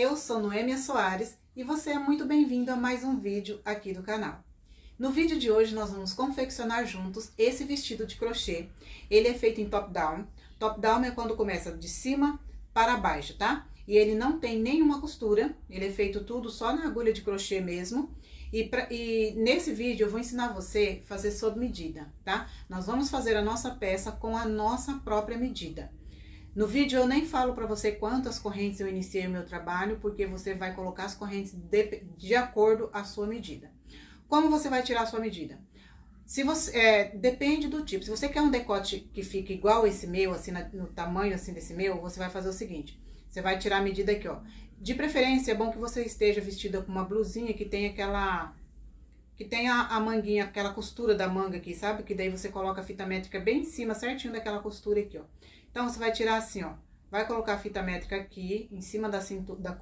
eu sou Noêmia Soares e você é muito bem-vindo a mais um vídeo aqui do canal. No vídeo de hoje nós vamos confeccionar juntos esse vestido de crochê. Ele é feito em top-down. Top-down é quando começa de cima para baixo, tá? E ele não tem nenhuma costura, ele é feito tudo só na agulha de crochê mesmo. E nesse vídeo eu vou ensinar você a fazer sob medida, tá? Nós vamos fazer a nossa peça com a nossa própria medida. No vídeo eu nem falo para você quantas correntes eu iniciei o meu trabalho, porque você vai colocar as correntes de acordo à sua medida. Como você vai tirar a sua medida? Se você, depende do tipo. Se você quer um decote que fique igual esse meu, assim, no tamanho assim desse meu, você vai fazer o seguinte. Você vai tirar a medida aqui, ó. De preferência, é bom que você esteja vestida com uma blusinha que tem aquela... que tem a manguinha, aquela costura da manga aqui, sabe? Que daí você coloca a fita métrica bem em cima, certinho daquela costura aqui, ó. Então, você vai tirar assim, ó. Vai colocar a fita métrica aqui, em cima da cintura,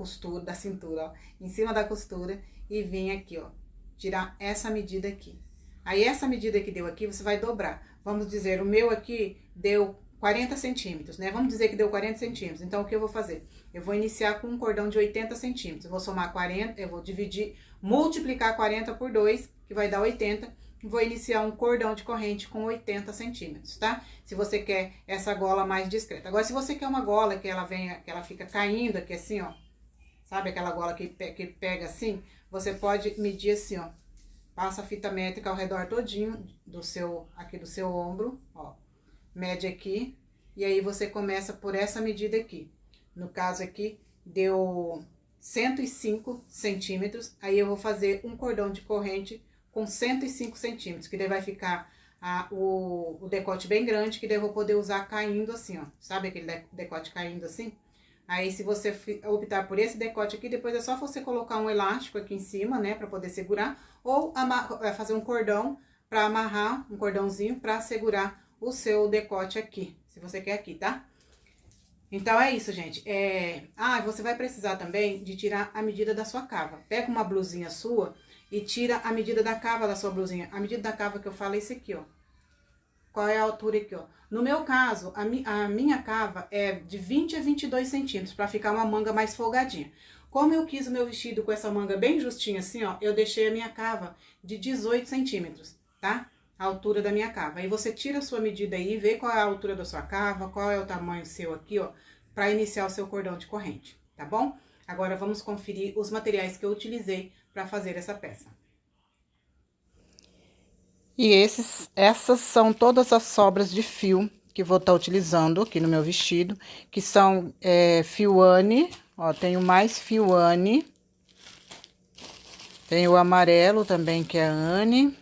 ó. Em cima da costura e vir aqui, ó. Tirar essa medida aqui. Aí, essa medida que deu aqui, você vai dobrar. Vamos dizer, o meu aqui deu 40 centímetros, né? Vamos dizer que deu 40 centímetros. Então, o que eu vou fazer? Eu vou iniciar com um cordão de 80 centímetros. Eu vou somar 40, eu vou dividir, multiplicar 40 por 2, que vai dar 80. Vou iniciar um cordão de corrente com 80 centímetros, tá? Se você quer essa gola mais discreta. Agora, se você quer uma gola que ela venha, que ela fica caindo aqui assim, ó. Sabe aquela gola que pega assim? Você pode medir assim, ó. Passa a fita métrica ao redor todinho aqui do seu ombro, ó. Mede aqui. E aí, você começa por essa medida aqui. No caso aqui, deu 105 centímetros. Aí, eu vou fazer um cordão de corrente com 105 centímetros, que daí vai ficar o decote bem grande, que daí eu vou poder usar caindo assim, ó. Sabe aquele decote caindo assim? Aí, se você optar por esse decote aqui, depois é só você colocar um elástico aqui em cima, né, pra poder segurar, ou fazer um cordão pra amarrar, um cordãozinho pra segurar o seu decote aqui, se você quer aqui, tá? Então, é isso, gente. Você vai precisar também de tirar a medida da sua cava. Pega uma blusinha sua e tira a medida da cava da sua blusinha. A medida da cava que eu falo é esse aqui, ó. Qual é a altura aqui, ó? No meu caso, a minha cava é de 20 a 22 centímetros, pra ficar uma manga mais folgadinha. Como eu quis o meu vestido com essa manga bem justinha assim, ó, eu deixei a minha cava de 18 centímetros, tá? A altura da minha cava. Aí você tira a sua medida aí, vê qual é a altura da sua cava, qual é o tamanho seu aqui, ó, pra iniciar o seu cordão de corrente, tá bom? Agora vamos conferir os materiais que eu utilizei para fazer essa peça. E essas são todas as sobras de fio que vou estar utilizando aqui no meu vestido, que são fio Anne, ó, tenho mais fio Anne, tem o amarelo também, que é Anne,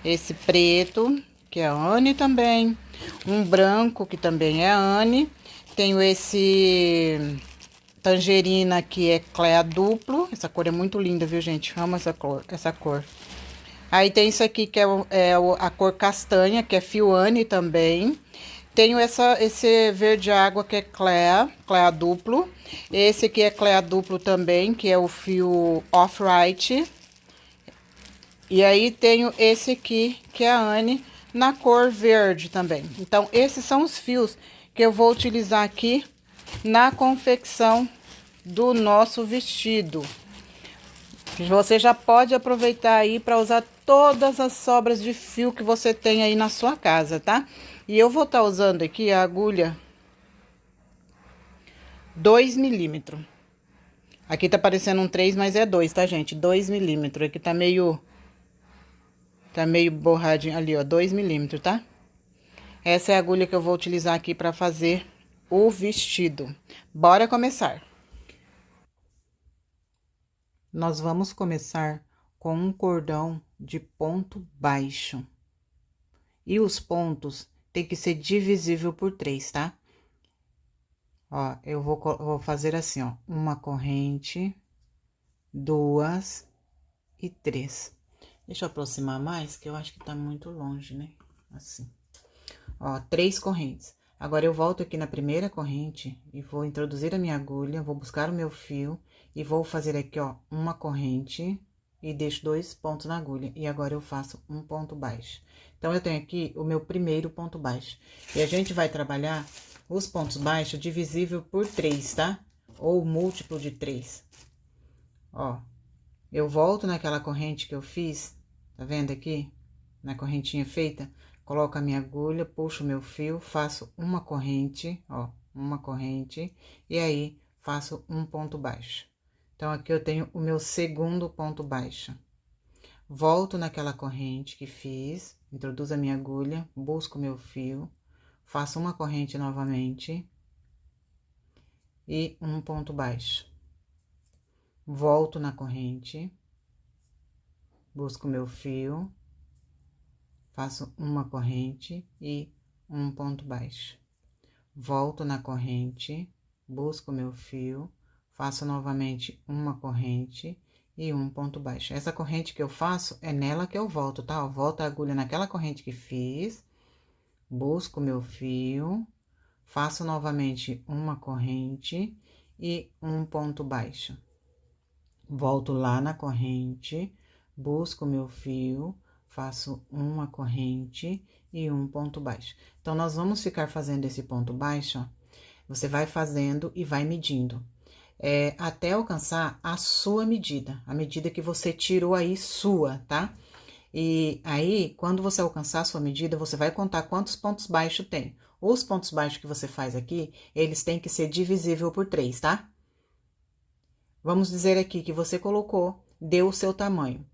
esse preto, que é Anne também, um branco, que também é Anne, tenho esse tangerina, que é Clea duplo. Essa cor é muito linda, viu, gente? Amo essa cor. Aí tem isso aqui, que a cor castanha, que é fio Anne também. Tenho esse verde água, que é Clea duplo. Esse aqui é Clea duplo também, que é o fio Off-White. E aí, tenho esse aqui, que é a Anne, na cor verde também. Então, esses são os fios que eu vou utilizar aqui na confecção do nosso vestido. Você já pode aproveitar aí para usar todas as sobras de fio que você tem aí na sua casa, tá? E eu vou estar usando aqui a agulha 2 milímetros. Aqui tá parecendo um 3, mas é 2, tá, gente? 2 milímetros. Aqui tá meio borradinho ali, ó, 2 milímetros, tá? Essa é a agulha que eu vou utilizar aqui para fazer o vestido. Bora começar. Nós vamos começar com um cordão de ponto baixo. E os pontos tem que ser divisível por 3, tá? Ó, eu vou fazer assim, ó, uma corrente, 2 e 3. Deixa eu aproximar mais, que eu acho que tá muito longe, né? Assim. Ó, 3 correntes. Agora, eu volto aqui na primeira corrente e vou introduzir a minha agulha, vou buscar o meu fio e vou fazer aqui, ó, uma corrente e deixo 2 pontos na agulha. E agora, eu faço um ponto baixo. Então, eu tenho aqui o meu primeiro ponto baixo. E a gente vai trabalhar os pontos baixos divisível por 3, tá? ou múltiplo de 3. Ó, eu volto naquela corrente que eu fiz, tá vendo aqui? Na correntinha feita, coloco a minha agulha, puxo o meu fio, faço uma corrente, ó, uma corrente, e aí faço um ponto baixo. Então, aqui eu tenho o meu segundo ponto baixo. Volto naquela corrente que fiz, introduzo a minha agulha, busco o meu fio, faço uma corrente novamente e um ponto baixo. Volto na corrente, busco o meu fio, faço uma corrente e um ponto baixo. Volto na corrente, busco o meu fio, faço novamente uma corrente e um ponto baixo. Essa corrente que eu faço é nela que eu volto, tá? Eu volto a agulha naquela corrente que fiz, busco o meu fio, faço novamente uma corrente e um ponto baixo. Volto lá na corrente, busco o meu fio, faço uma corrente e um ponto baixo. Então, nós vamos ficar fazendo esse ponto baixo, ó. Você vai fazendo e vai medindo. Até alcançar a sua medida, a medida que você tirou aí sua, tá? E aí, quando você alcançar a sua medida, você vai contar quantos pontos baixos tem. Os pontos baixos que você faz aqui, eles têm que ser divisível por 3, tá? Vamos dizer aqui que você colocou, deu o seu tamanho.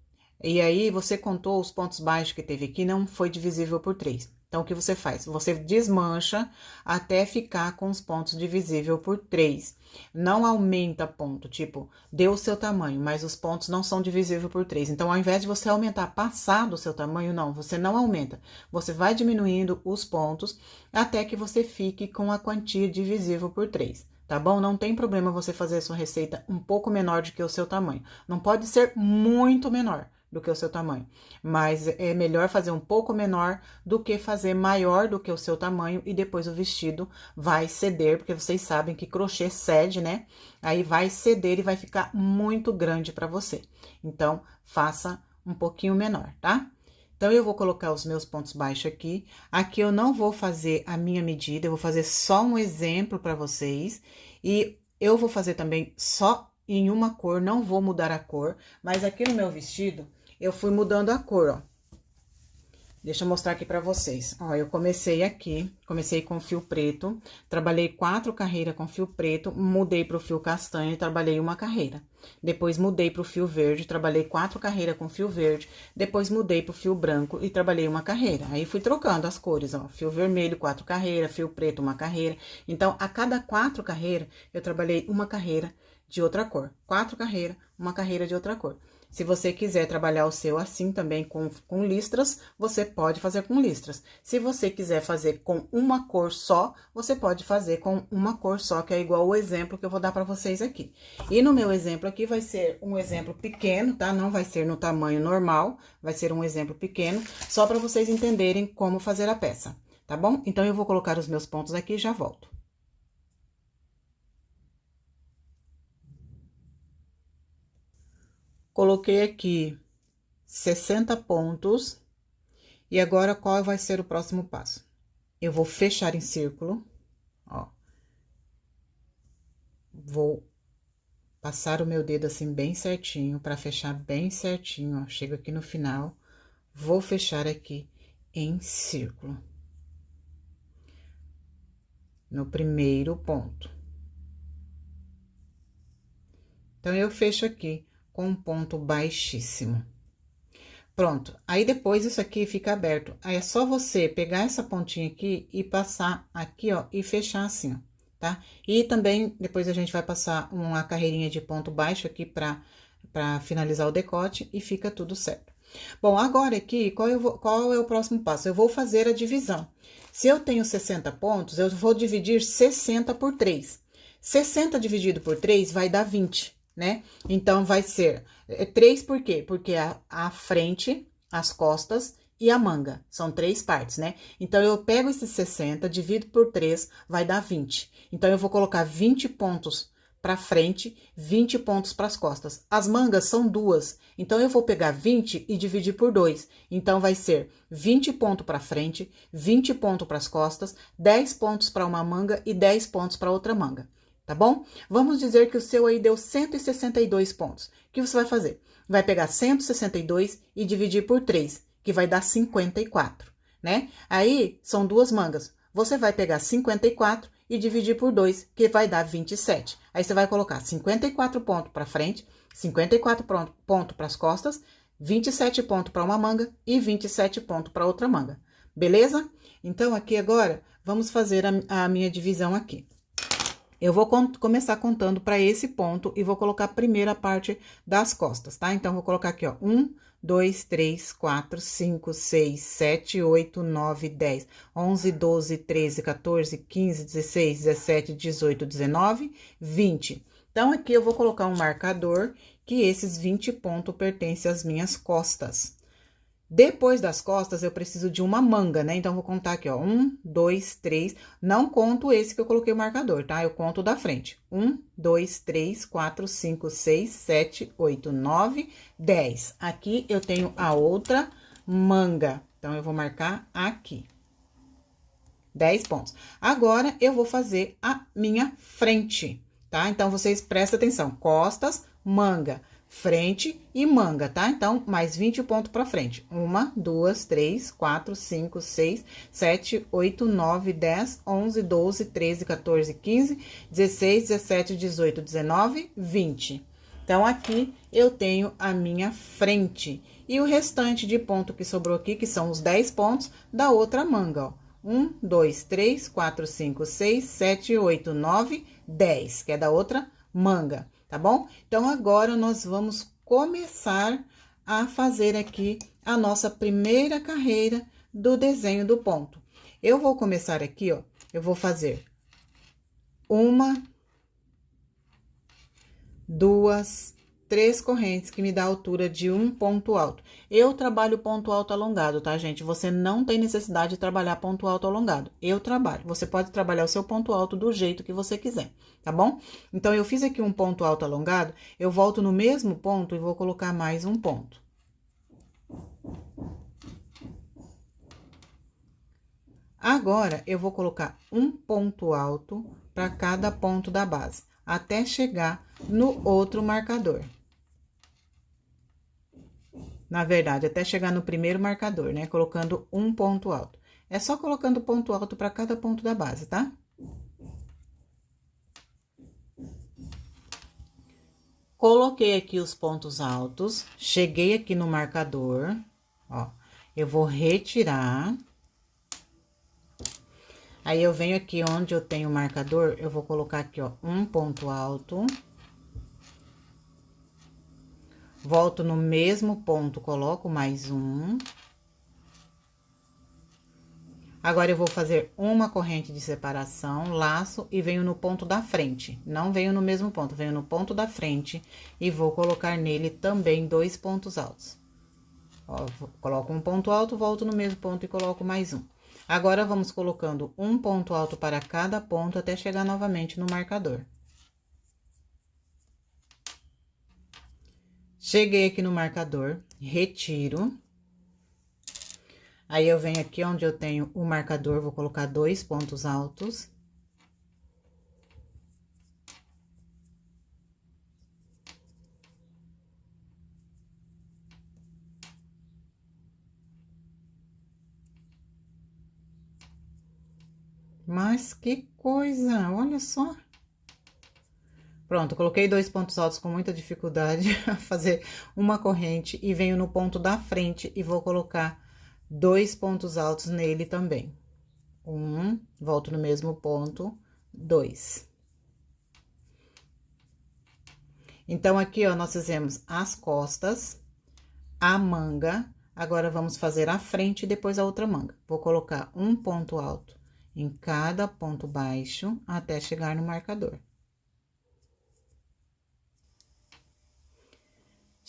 E aí, você contou os pontos baixos que teve aqui, não foi divisível por 3. Então, o que você faz? Você desmancha até ficar com os pontos divisível por 3. Não aumenta ponto, tipo, deu o seu tamanho, mas os pontos não são divisível por 3. Então, ao invés de você aumentar passar do seu tamanho, não, você não aumenta. Você vai diminuindo os pontos até que você fique com a quantia divisível por 3. Tá bom? Não tem problema você fazer a sua receita um pouco menor do que o seu tamanho. Não pode ser muito menor do que o seu tamanho, mas é melhor fazer um pouco menor do que fazer maior do que o seu tamanho e depois o vestido vai ceder, porque vocês sabem que crochê cede, né? Aí vai ceder e vai ficar muito grande para você. Então, faça um pouquinho menor, tá? Então, eu vou colocar os meus pontos baixos aqui. Aqui eu não vou fazer a minha medida, eu vou fazer só um exemplo para vocês. E eu vou fazer também só em uma cor, não vou mudar a cor. Mas aqui no meu vestido, eu fui mudando a cor, ó. Deixa eu mostrar aqui pra vocês. Ó, eu comecei aqui, comecei com fio preto, trabalhei 4 carreiras com fio preto, mudei pro fio castanho e trabalhei uma carreira. Depois mudei pro fio verde, trabalhei 4 carreiras com fio verde, depois mudei pro fio branco e trabalhei uma carreira. Aí fui trocando as cores, ó, fio vermelho, 4 carreiras, fio preto, uma carreira. Então, a cada 4 carreiras, eu trabalhei uma carreira de outra cor. 4 carreiras, uma carreira de outra cor. Se você quiser trabalhar o seu assim também com listras, você pode fazer com listras. Se você quiser fazer com uma cor só, você pode fazer com uma cor só, que é igual o exemplo que eu vou dar para vocês aqui. E no meu exemplo aqui vai ser um exemplo pequeno, tá? Não vai ser no tamanho normal, vai ser um exemplo pequeno, só para vocês entenderem como fazer a peça, tá bom? Então, eu vou colocar os meus pontos aqui e já volto. Coloquei aqui 60 pontos. E agora, qual vai ser o próximo passo? Eu vou fechar em círculo, ó. Vou passar o meu dedo assim bem certinho, pra fechar bem certinho, ó. Chego aqui no final, vou fechar aqui em círculo. No primeiro ponto. Então, eu fecho aqui com um ponto baixíssimo. Pronto, aí depois isso aqui fica aberto. Aí é só você pegar essa pontinha aqui e passar aqui, ó, e fechar assim, ó, tá? E também, depois a gente vai passar uma carreirinha de ponto baixo aqui pra finalizar o decote e fica tudo certo. Bom, agora aqui, qual é o próximo passo? Eu vou fazer a divisão. Se eu tenho 60 pontos, eu vou dividir 60 por 3. 60 dividido por 3 vai dar 20. Né? Então, vai ser 3 por quê? Porque a frente, as costas e a manga. São 3 partes, né? Então, eu pego esses 60, divido por 3, vai dar 20. Então, eu vou colocar 20 pontos pra frente, 20 pontos pras costas. As mangas são 2, então, eu vou pegar 20 e dividir por 2. Então, vai ser 20 pontos pra frente, 20 pontos pras costas, 10 pontos pra uma manga e 10 pontos pra outra manga. tá bom? Vamos dizer que o seu aí deu 162 pontos. O que você vai fazer? Vai pegar 162 e dividir por 3, que vai dar 54, né? Aí, são duas mangas. Você vai pegar 54 e dividir por 2, que vai dar 27. Aí, você vai colocar 54 pontos para frente, 54 pontos para as costas, 27 pontos para uma manga e 27 pontos para outra manga. Beleza? Então, aqui agora, vamos fazer a minha divisão aqui. Eu vou começar contando para esse ponto e vou colocar a primeira parte das costas, tá? Então, vou colocar aqui, ó, 1, 2, 3, 4, 5, 6, 7, 8, 9, 10, 11, 12, 13, 14, 15, 16, 17, 18, 19, 20. Então, aqui eu vou colocar um marcador que esses 20 pontos pertencem às minhas costas. Depois das costas, eu preciso de uma manga, né? Então, vou contar aqui, ó, 1, 2, 3, não conto esse que eu coloquei o marcador, tá? Eu conto da frente. 1, 2, 3, 4, 5, 6, 7, 8, 9, 10. Aqui eu tenho a outra manga, então, eu vou marcar aqui. 10 pontos. Agora, eu vou fazer a minha frente, tá? Então, vocês prestem atenção, costas, manga, frente e manga, tá? Então, mais 20 pontos pra frente. 1, 2, 3, 4, 5, 6, 7, 8, 9, 10, 11, 12, 13, 14, 15, 16, 17, 18, 19, 20. Então, aqui eu tenho a minha frente. E o restante de ponto que sobrou aqui, que são os 10 pontos da outra manga, ó. 1, 2, 3, 4, 5, 6, 7, 8, 9, 10, que é da outra manga. Tá bom? Então, agora, nós vamos começar a fazer aqui a nossa primeira carreira do desenho do ponto. Eu vou começar aqui, ó, eu vou fazer 1, 2, 3 correntes, que me dá a altura de um ponto alto. Eu trabalho ponto alto alongado, tá, gente? Você não tem necessidade de trabalhar ponto alto alongado. Eu trabalho. Você pode trabalhar o seu ponto alto do jeito que você quiser, tá bom? Então, eu fiz aqui um ponto alto alongado, eu volto no mesmo ponto e vou colocar mais um ponto. Agora, eu vou colocar um ponto alto para cada ponto da base, até chegar no outro marcador. Na verdade, até chegar no primeiro marcador, né? Colocando um ponto alto. É só colocando ponto alto para cada ponto da base, tá? Coloquei aqui os pontos altos, cheguei aqui no marcador, ó. Eu vou retirar. Aí, eu venho aqui onde eu tenho o marcador, eu vou colocar aqui, ó, um ponto alto. Volto no mesmo ponto, coloco mais um. Agora, eu vou fazer uma corrente de separação, laço e venho no ponto da frente. Não venho no mesmo ponto, venho no ponto da frente e vou colocar nele também 2 pontos altos. Ó, coloco um ponto alto, volto no mesmo ponto e coloco mais um. Agora, vamos colocando um ponto alto para cada ponto até chegar novamente no marcador. Cheguei aqui no marcador, retiro. Aí, eu venho aqui onde eu tenho o marcador, vou colocar 2 pontos altos. Mas que coisa, olha só. Pronto, coloquei 2 pontos altos com muita dificuldade a fazer uma corrente e venho no ponto da frente e vou colocar 2 pontos altos nele também. Volto no mesmo ponto, 2. Então, aqui, ó, nós fizemos as costas, a manga, agora vamos fazer a frente e depois a outra manga. Vou colocar um ponto alto em cada ponto baixo até chegar no marcador.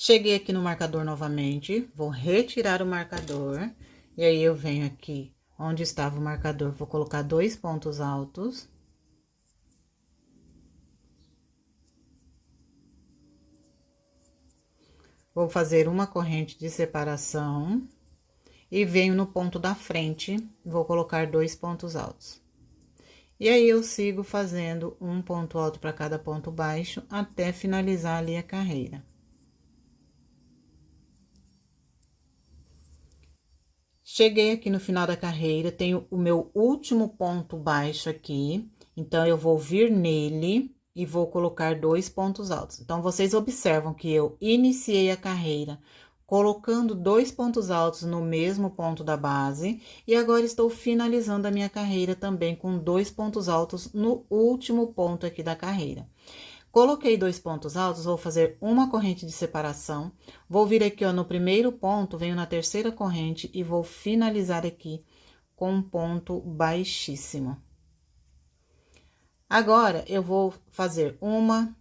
Cheguei aqui no marcador novamente, vou retirar o marcador, e aí eu venho aqui onde estava o marcador, vou colocar 2 pontos altos. Vou fazer uma corrente de separação e venho no ponto da frente, vou colocar 2 pontos altos. E aí, eu sigo fazendo um ponto alto para cada ponto baixo, até finalizar ali a carreira. Cheguei aqui no final da carreira, tenho o meu último ponto baixo aqui, então, eu vou vir nele e vou colocar 2 pontos altos. Então, vocês observam que eu iniciei a carreira colocando 2 pontos altos no mesmo ponto da base, e agora estou finalizando a minha carreira também com 2 pontos altos no último ponto aqui da carreira. Coloquei 2 pontos altos, vou fazer uma corrente de separação, vou vir aqui, ó, no primeiro ponto, venho na terceira corrente e vou finalizar aqui com um ponto baixíssimo. Agora, eu vou fazer uma,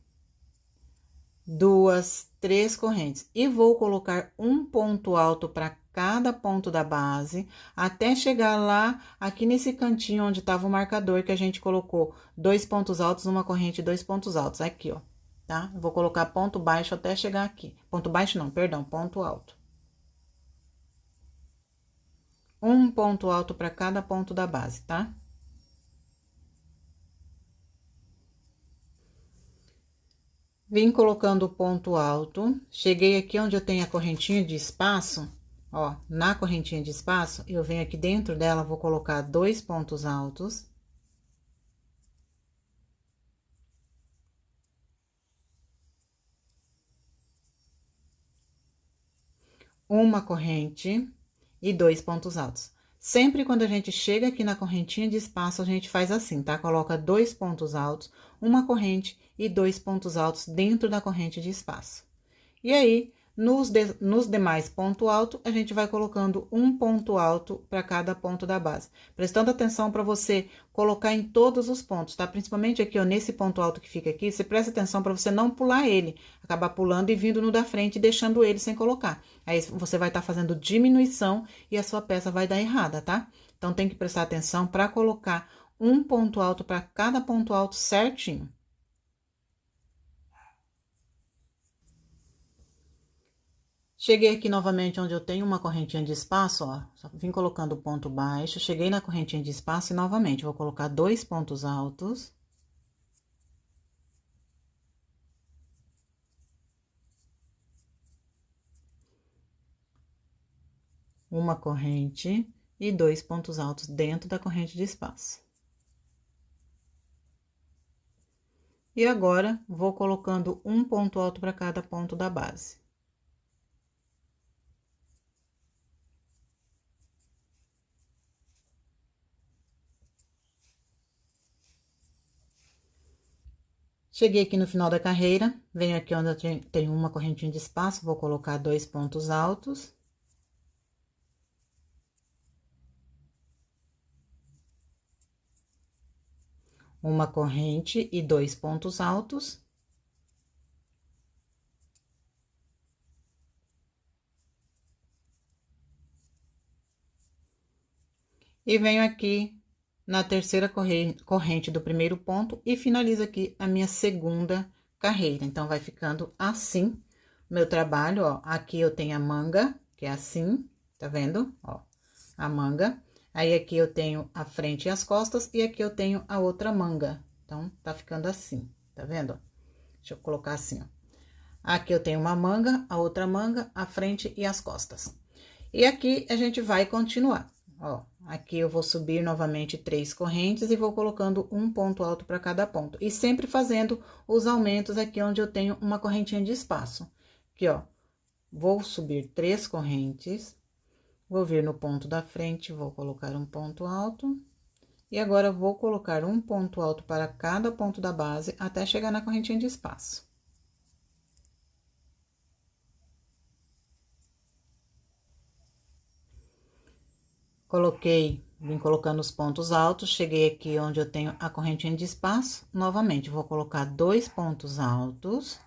2, 3 correntes e vou colocar um ponto alto para cada ponto da base, até chegar lá, aqui nesse cantinho onde tava o marcador que a gente colocou 2 pontos altos, uma corrente, 2 pontos altos, aqui, ó, tá? Eu vou colocar ponto baixo até chegar aqui. Ponto baixo não, perdão, ponto alto. Um ponto alto para cada ponto da base, tá? Vim colocando o ponto alto, cheguei aqui onde eu tenho a correntinha de espaço, ó, na correntinha de espaço, eu venho aqui dentro dela, vou colocar 2 pontos altos. Uma corrente e 2 pontos altos. Sempre quando a gente chega aqui na correntinha de espaço, a gente faz assim, tá? Coloca 2 pontos altos, uma corrente e 2 pontos altos dentro da corrente de espaço. E aí, nos demais ponto alto, a gente vai colocando um ponto alto para cada ponto da base. Prestando atenção para você colocar em todos os pontos, tá? Principalmente aqui, ó, nesse ponto alto que fica aqui, você presta atenção para você não pular ele, acabar pulando e vindo no da frente e deixando ele sem colocar. Aí, você vai estar fazendo diminuição e a sua peça vai dar errada, tá? Então, tem que prestar atenção para colocar um ponto alto para cada ponto alto certinho. Cheguei aqui novamente onde eu tenho uma correntinha de espaço, ó, só vim colocando ponto baixo, cheguei na correntinha de espaço e novamente vou colocar 2 pontos altos. Uma corrente e 2 pontos altos dentro da corrente de espaço. E agora, vou colocando um ponto alto para cada ponto da base. Cheguei aqui no final da carreira, venho aqui onde eu tenho uma correntinha de espaço, vou colocar 2 pontos altos. Uma corrente e 2 pontos altos. E venho aqui na terceira corrente do primeiro ponto e finalizo aqui a minha segunda carreira. Então, vai ficando assim meu trabalho, ó. Aqui eu tenho a manga, que é assim, tá vendo? Ó, a manga. Aí, aqui eu tenho a frente e as costas, e aqui eu tenho a outra manga. Então, tá ficando assim, tá vendo? Deixa eu colocar assim, ó. Aqui eu tenho uma manga, a outra manga, a frente e as costas. E aqui a gente vai continuar, ó. Aqui eu vou subir novamente 3 correntes e vou colocando um ponto alto para cada ponto. E sempre fazendo os aumentos aqui onde eu tenho uma correntinha de espaço. Aqui, ó, vou subir 3 correntes, vou vir no ponto da frente, vou colocar um ponto alto. E agora, vou colocar um ponto alto para cada ponto da base até chegar na correntinha de espaço. Vim colocando os pontos altos, cheguei aqui onde eu tenho a correntinha de espaço, novamente, vou colocar 2 pontos altos.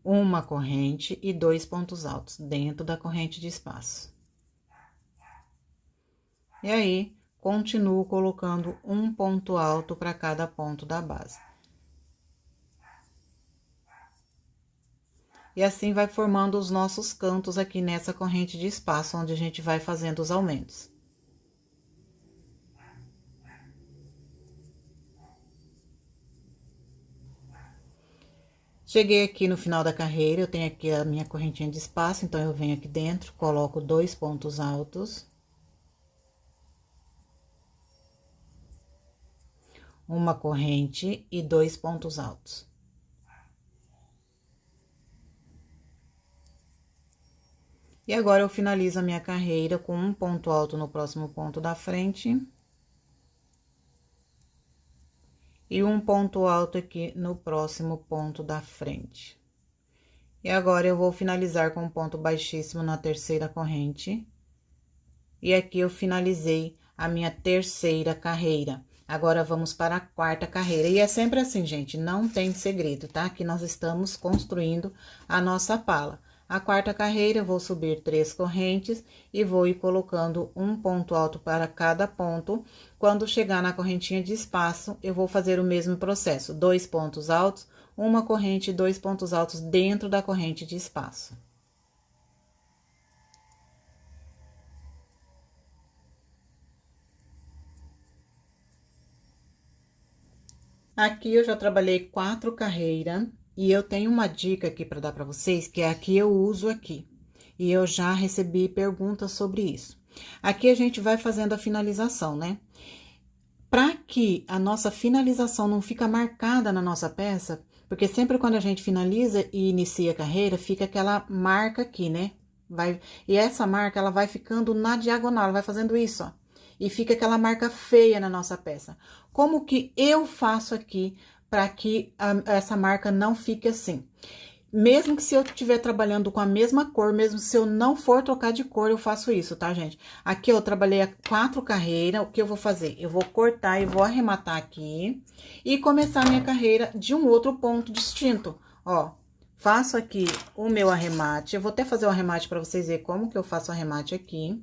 Uma corrente e 2 pontos altos dentro da corrente de espaço. E aí, continuo colocando um ponto alto para cada ponto da base. E assim vai formando os nossos cantos aqui nessa corrente de espaço, onde a gente vai fazendo os aumentos. Cheguei aqui no final da carreira, eu tenho aqui a minha correntinha de espaço, então eu venho aqui dentro, coloco 2 pontos altos. Uma corrente e 2 pontos altos. E agora, eu finalizo a minha carreira com um ponto alto no próximo ponto da frente. E um ponto alto aqui no próximo ponto da frente. E agora, eu vou finalizar com um ponto baixíssimo na terceira corrente. E aqui eu finalizei a minha terceira carreira. Agora, vamos para a quarta carreira. E é sempre assim, gente, não tem segredo, tá? Que nós estamos construindo a nossa pala. A quarta carreira, eu vou subir 3 correntes e vou ir colocando um ponto alto para cada ponto. Quando chegar na correntinha de espaço, eu vou fazer o mesmo processo. 2 pontos altos, uma corrente e 2 pontos altos dentro da corrente de espaço. Aqui eu já trabalhei 4 carreiras. E eu tenho uma dica aqui para dar para vocês, que é a que eu uso aqui. E eu já recebi perguntas sobre isso. Aqui a gente vai fazendo a finalização, né? Para que a nossa finalização não fica marcada na nossa peça, porque sempre quando a gente finaliza e inicia a carreira, fica aquela marca aqui, né? E essa marca, ela vai ficando na diagonal, ela vai fazendo isso, ó. E fica aquela marca feia na nossa peça. Como que eu faço aqui para que essa marca não fique assim? Mesmo que se eu estiver trabalhando com a mesma cor, mesmo se eu não for trocar de cor, eu faço isso, tá, gente? Aqui eu trabalhei 4 carreiras, o que eu vou fazer? Eu vou cortar e vou arrematar aqui e começar a minha carreira de um outro ponto distinto, ó. Faço aqui o meu arremate, eu vou até fazer o arremate para vocês verem como que eu faço o arremate aqui.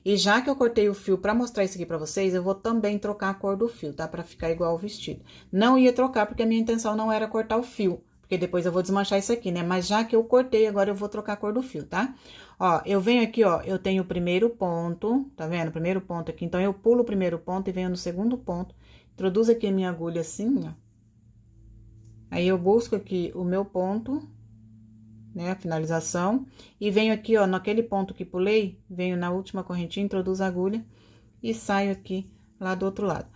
E já que eu cortei o fio pra mostrar isso aqui pra vocês, eu vou também trocar a cor do fio, tá? Pra ficar igual o vestido. Não ia trocar, porque a minha intenção não era cortar o fio, porque depois eu vou desmanchar isso aqui, né? Mas já que eu cortei, agora eu vou trocar a cor do fio, tá? Ó, eu venho aqui, ó, eu tenho o primeiro ponto, tá vendo? O primeiro ponto aqui, então eu pulo o primeiro ponto e venho no segundo ponto. Introduzo aqui a minha agulha assim, ó. Aí eu busco aqui o meu ponto, né, a finalização, e venho aqui, ó, naquele ponto que pulei, venho na última correntinha, introduzo a agulha e saio aqui lá do outro lado.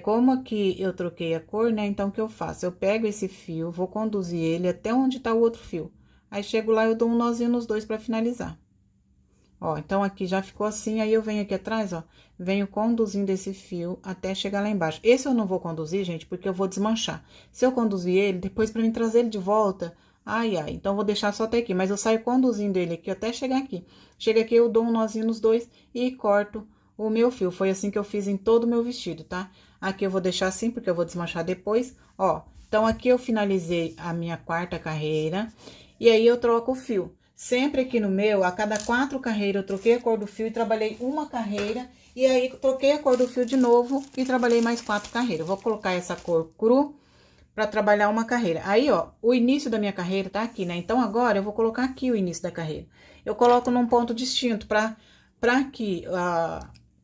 Como aqui eu troquei a cor, né, então o que eu faço? Eu pego esse fio, vou conduzir ele até onde tá o outro fio. Aí, chego lá, eu dou um nozinho nos dois pra finalizar. Ó, então, aqui já ficou assim, aí eu venho aqui atrás, ó, venho conduzindo esse fio até chegar lá embaixo. Esse eu não vou conduzir, gente, porque eu vou desmanchar. Se eu conduzir ele, depois pra mim trazer ele de volta... Ai, ai, então, vou deixar só até aqui, mas eu saio conduzindo ele aqui até chegar aqui. Chega aqui, eu dou um nozinho nos dois e corto o meu fio. Foi assim que eu fiz em todo o meu vestido, tá? Aqui eu vou deixar assim, porque eu vou desmanchar depois, ó. Então, aqui eu finalizei a minha quarta carreira, e aí eu troco o fio. Sempre aqui no meu, a cada 4 carreiras, eu troquei a cor do fio e trabalhei uma carreira, e aí troquei a cor do fio de novo e trabalhei mais 4 carreiras. Eu vou colocar essa cor cru para trabalhar uma carreira. Aí, ó, o início da minha carreira tá aqui, né? Então, agora eu vou colocar aqui o início da carreira. Eu coloco num ponto distinto para que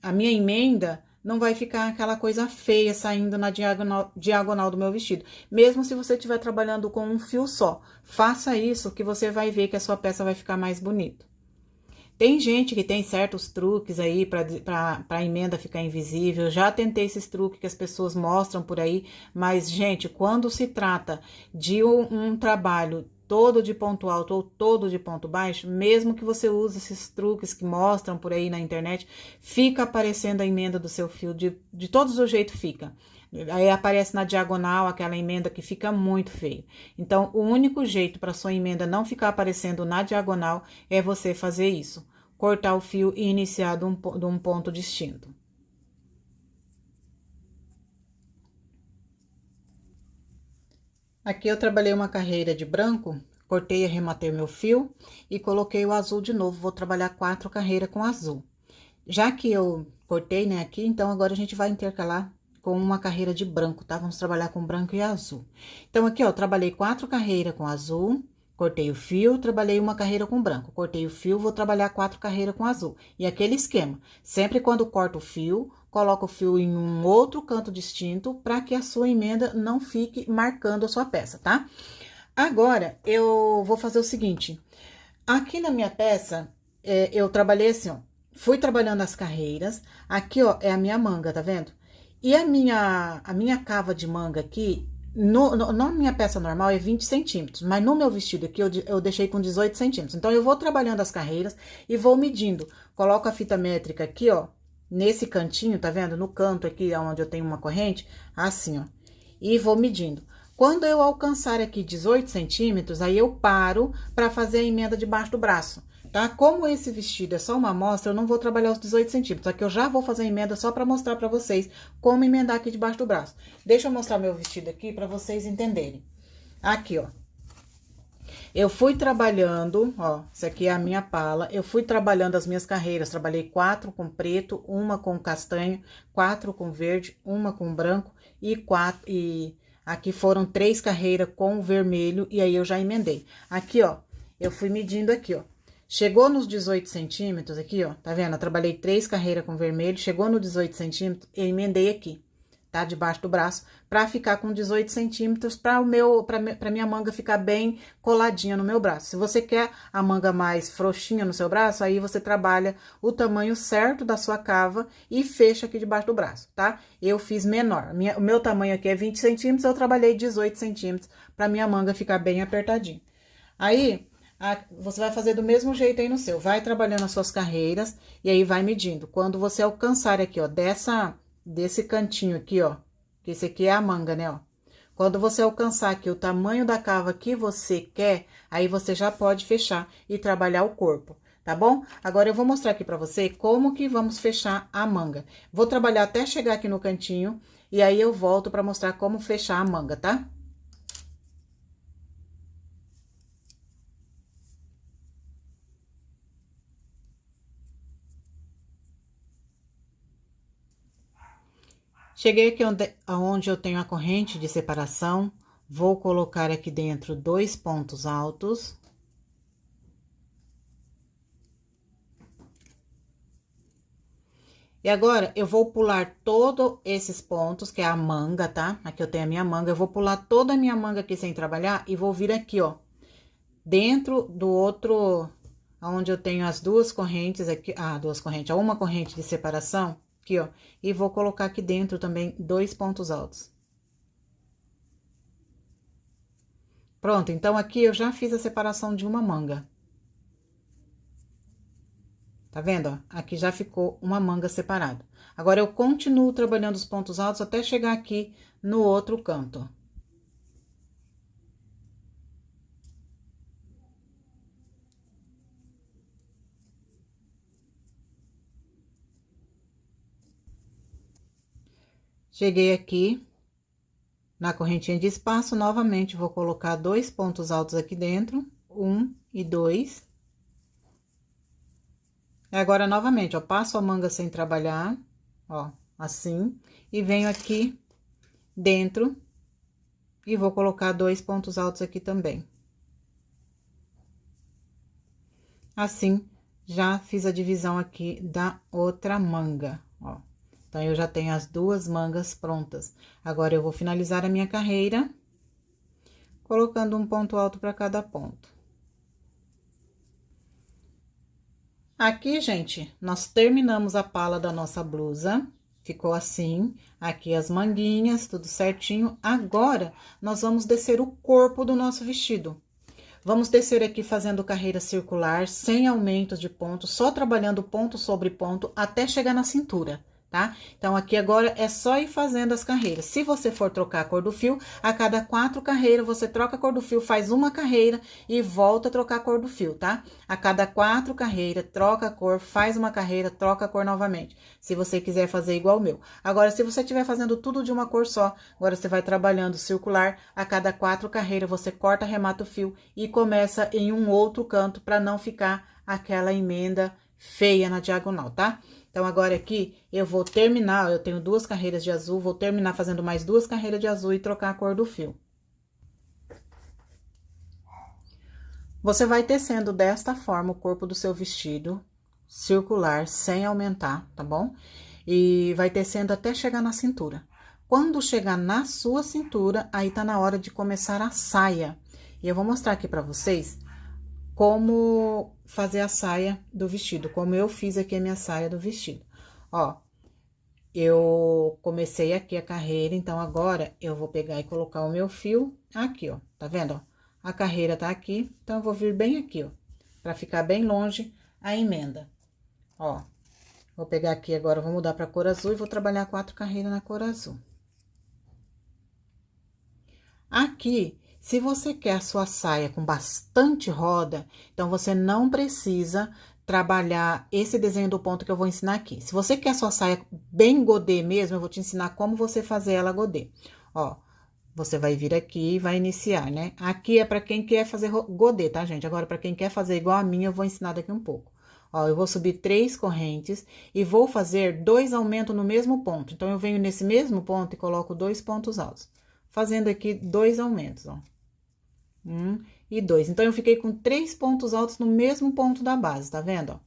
a minha emenda não vai ficar aquela coisa feia saindo na diagonal do meu vestido. Mesmo se você estiver trabalhando com um fio só, faça isso que você vai ver que a sua peça vai ficar mais bonita. Tem gente que tem certos truques aí para a emenda ficar invisível. Eu já tentei esses truques que as pessoas mostram por aí, mas, gente, quando se trata de um trabalho todo de ponto alto ou todo de ponto baixo, mesmo que você use esses truques que mostram por aí na internet, fica aparecendo a emenda do seu fio, de todos os jeitos fica. Aí aparece na diagonal aquela emenda que fica muito feia. Então, o único jeito para sua emenda não ficar aparecendo na diagonal é você fazer isso. Cortar o fio e iniciar de um ponto distinto. Aqui eu trabalhei uma carreira de branco, cortei e arrematei meu fio e coloquei o azul de novo. Vou trabalhar 4 carreiras com azul. Já que eu cortei, né, aqui, então agora a gente vai intercalar com uma carreira de branco, tá? Vamos trabalhar com branco e azul. Então, aqui, ó, trabalhei 4 carreiras com azul, cortei o fio, trabalhei uma carreira com branco. Cortei o fio, vou trabalhar 4 carreiras com azul. E aquele esquema, sempre quando corto o fio, coloca o fio em um outro canto distinto para que a sua emenda não fique marcando a sua peça, tá? Agora, eu vou fazer o seguinte. Aqui na minha peça, eu trabalhei assim, ó. Fui trabalhando as carreiras. Aqui, ó, é a minha manga, tá vendo? E a minha cava de manga aqui, na minha peça normal é 20 centímetros. Mas no meu vestido aqui, eu deixei com 18 centímetros. Então, eu vou trabalhando as carreiras e vou medindo. Coloco a fita métrica aqui, ó. Nesse cantinho, tá vendo? No canto aqui, onde eu tenho uma corrente, assim, ó. E vou medindo. Quando eu alcançar aqui 18 centímetros, aí eu paro para fazer a emenda debaixo do braço, tá? Como esse vestido é só uma amostra, eu não vou trabalhar os 18 centímetros. Aqui eu já vou fazer a emenda só para mostrar para vocês como emendar aqui debaixo do braço. Deixa eu mostrar meu vestido aqui para vocês entenderem. Aqui, ó. Eu fui trabalhando, ó, isso aqui é a minha pala, eu fui trabalhando as minhas carreiras, trabalhei 4 com preto, uma com castanho, 4 com verde, uma com branco e aqui foram 3 carreiras com vermelho e aí eu já emendei. Aqui, ó, eu fui medindo aqui, ó, chegou nos 18 centímetros aqui, ó, tá vendo? Eu trabalhei 3 carreiras com vermelho, chegou no 18 centímetros, eu emendei aqui. Tá? Debaixo do braço, pra ficar com 18 centímetros, pra minha manga ficar bem coladinha no meu braço. Se você quer a manga mais frouxinha no seu braço, aí você trabalha o tamanho certo da sua cava e fecha aqui debaixo do braço, tá? Eu fiz menor. O meu tamanho aqui é 20 centímetros, eu trabalhei 18 centímetros pra minha manga ficar bem apertadinha. Aí, você vai fazer do mesmo jeito aí no seu. Vai trabalhando as suas carreiras e aí vai medindo. Quando você alcançar aqui, ó, desse cantinho aqui, ó, que esse aqui é a manga, né, ó. Quando você alcançar aqui o tamanho da cava que você quer, aí você já pode fechar e trabalhar o corpo, tá bom? Agora eu vou mostrar aqui pra você como que vamos fechar a manga. Vou trabalhar até chegar aqui no cantinho e aí eu volto pra mostrar como fechar a manga, tá? Cheguei aqui onde eu tenho a corrente de separação, vou colocar aqui dentro 2 pontos altos. E agora, eu vou pular todos esses pontos, que é a manga, tá? Aqui eu tenho a minha manga, eu vou pular toda a minha manga aqui sem trabalhar e vou vir aqui, ó, dentro do outro, onde eu tenho as 2 correntes aqui, 2 correntes, uma corrente de separação. Aqui, ó, e vou colocar aqui dentro também 2 pontos altos. Pronto, então aqui eu já fiz a separação de uma manga. Tá vendo, ó? Aqui já ficou uma manga separada. Agora, eu continuo trabalhando os pontos altos até chegar aqui no outro canto. Cheguei aqui na correntinha de espaço, novamente vou colocar 2 pontos altos aqui dentro, 1 e 2. Agora, novamente, ó, passo a manga sem trabalhar, ó, assim, e venho aqui dentro e vou colocar 2 pontos altos aqui também. Assim, já fiz a divisão aqui da outra manga, ó. Então, eu já tenho as 2 mangas prontas. Agora, eu vou finalizar a minha carreira, colocando um ponto alto para cada ponto. Aqui, gente, nós terminamos a pala da nossa blusa. Ficou assim, aqui as manguinhas, tudo certinho. Agora, nós vamos descer o corpo do nosso vestido. Vamos descer aqui fazendo carreira circular, sem aumentos de ponto, só trabalhando ponto sobre ponto até chegar na cintura, tá? Então, aqui agora é só ir fazendo as carreiras. Se você for trocar a cor do fio, a cada 4 carreiras, você troca a cor do fio, faz uma carreira e volta a trocar a cor do fio, tá? A cada 4 carreiras, troca a cor, faz uma carreira, troca a cor novamente. Se você quiser fazer igual o meu. Agora, se você estiver fazendo tudo de uma cor só, agora você vai trabalhando circular, a cada 4 carreiras, você corta, remata o fio e começa em um outro canto, para não ficar aquela emenda feia na diagonal, tá? Então, agora aqui, eu vou terminar, eu tenho 2 carreiras de azul, vou terminar fazendo mais 2 carreiras de azul e trocar a cor do fio. Você vai tecendo desta forma o corpo do seu vestido, circular, sem aumentar, tá bom? E vai tecendo até chegar na cintura. Quando chegar na sua cintura, aí tá na hora de começar a saia. E eu vou mostrar aqui pra vocês como fazer a saia do vestido, como eu fiz aqui a minha saia do vestido. Ó, eu comecei aqui a carreira, então agora eu vou pegar e colocar o meu fio aqui, ó, tá vendo, ó? A carreira tá aqui, então eu vou vir bem aqui, ó, pra ficar bem longe a emenda. Ó, vou pegar aqui agora, vou mudar pra cor azul e vou trabalhar 4 carreiras na cor azul. Aqui, se você quer a sua saia com bastante roda, então você não precisa trabalhar esse desenho do ponto que eu vou ensinar aqui. Se você quer a sua saia bem godê mesmo, eu vou te ensinar como você fazer ela godê. Ó, você vai vir aqui e vai iniciar, né? Aqui é para quem quer fazer godê, tá, gente? Agora, para quem quer fazer igual a minha, eu vou ensinar daqui um pouco. Ó, eu vou subir 3 correntes e vou fazer 2 aumentos no mesmo ponto. Então, eu venho nesse mesmo ponto e coloco 2 pontos altos. Fazendo aqui 2 aumentos, ó. 1 e 2. Então, eu fiquei com 3 pontos altos no mesmo ponto da base, tá vendo, ó?